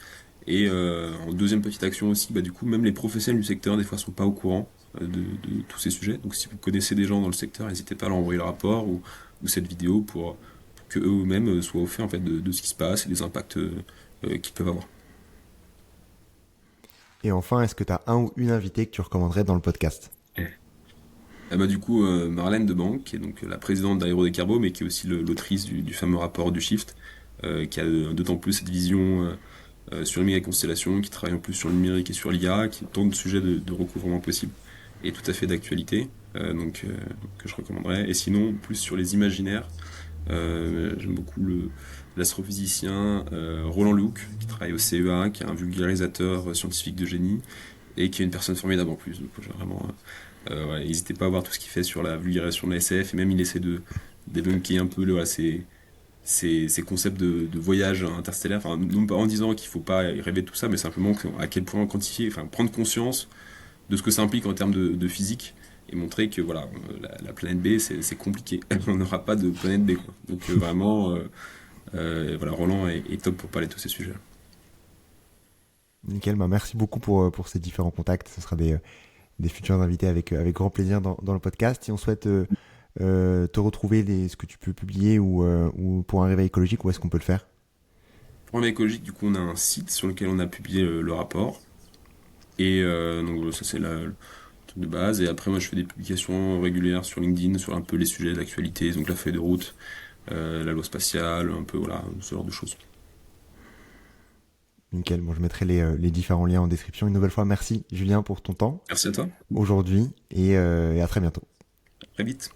Et en deuxième petite action aussi, bah, du coup, même les professionnels du secteur, des fois, sont pas au courant de tous ces sujets. Donc, si vous connaissez des gens dans le secteur, n'hésitez pas à leur envoyer le rapport ou cette vidéo pour que eux-mêmes soient au fait en fait de ce qui se passe et des impacts qu'ils peuvent avoir. Et enfin, est-ce que tu as un ou une invitée que tu recommanderais dans le podcast? Bah, du coup, Marlène Debanque, qui est donc la présidente d'Aérodécarbo, mais qui est aussi l'autrice du fameux rapport du Shift, qui a d'autant plus cette vision sur les méga-constellations, qui travaille en plus sur le numérique et sur l'IA, qui ont tant de sujets de recouvrement possible, et tout à fait d'actualité, que je recommanderais. Et sinon, plus sur les imaginaires, j'aime beaucoup l'astrophysicien Roland Luc, qui travaille au CEA, qui est un vulgarisateur scientifique de génie, et qui est une personne formidable en plus. Donc, vraiment, ouais, n'hésitez pas à voir tout ce qu'il fait sur la vulgarisation de la SF, et même il essaie de débunker un peu voilà, ces concepts de voyage interstellaire, enfin, non pas en disant qu'il ne faut pas rêver de tout ça, mais simplement à quel point quantifier, enfin, prendre conscience de ce que ça implique en termes de physique et montrer que voilà, la planète B, c'est compliqué. On n'aura pas de planète B. Quoi. Donc vraiment, voilà, Roland est top pour parler de tous ces sujets. Nickel, bah merci beaucoup pour ces différents contacts. Ce sera des futurs invités avec grand plaisir dans le podcast. Si on souhaite te retrouver, ce que tu peux publier ou pour un réveil écologique, où est-ce qu'on peut le faire? Pour un écologique, du coup, on a un site sur lequel on a publié le rapport. Et donc ça c'est le truc de base. Et après moi je fais des publications régulières sur LinkedIn sur un peu les sujets d'actualité, donc la feuille de route, la loi spatiale, un peu voilà, ce genre de choses. Nickel, bon, je mettrai les différents liens en description. Une nouvelle fois, merci Julien pour ton temps Merci à toi, aujourd'hui et à très bientôt. à très vite.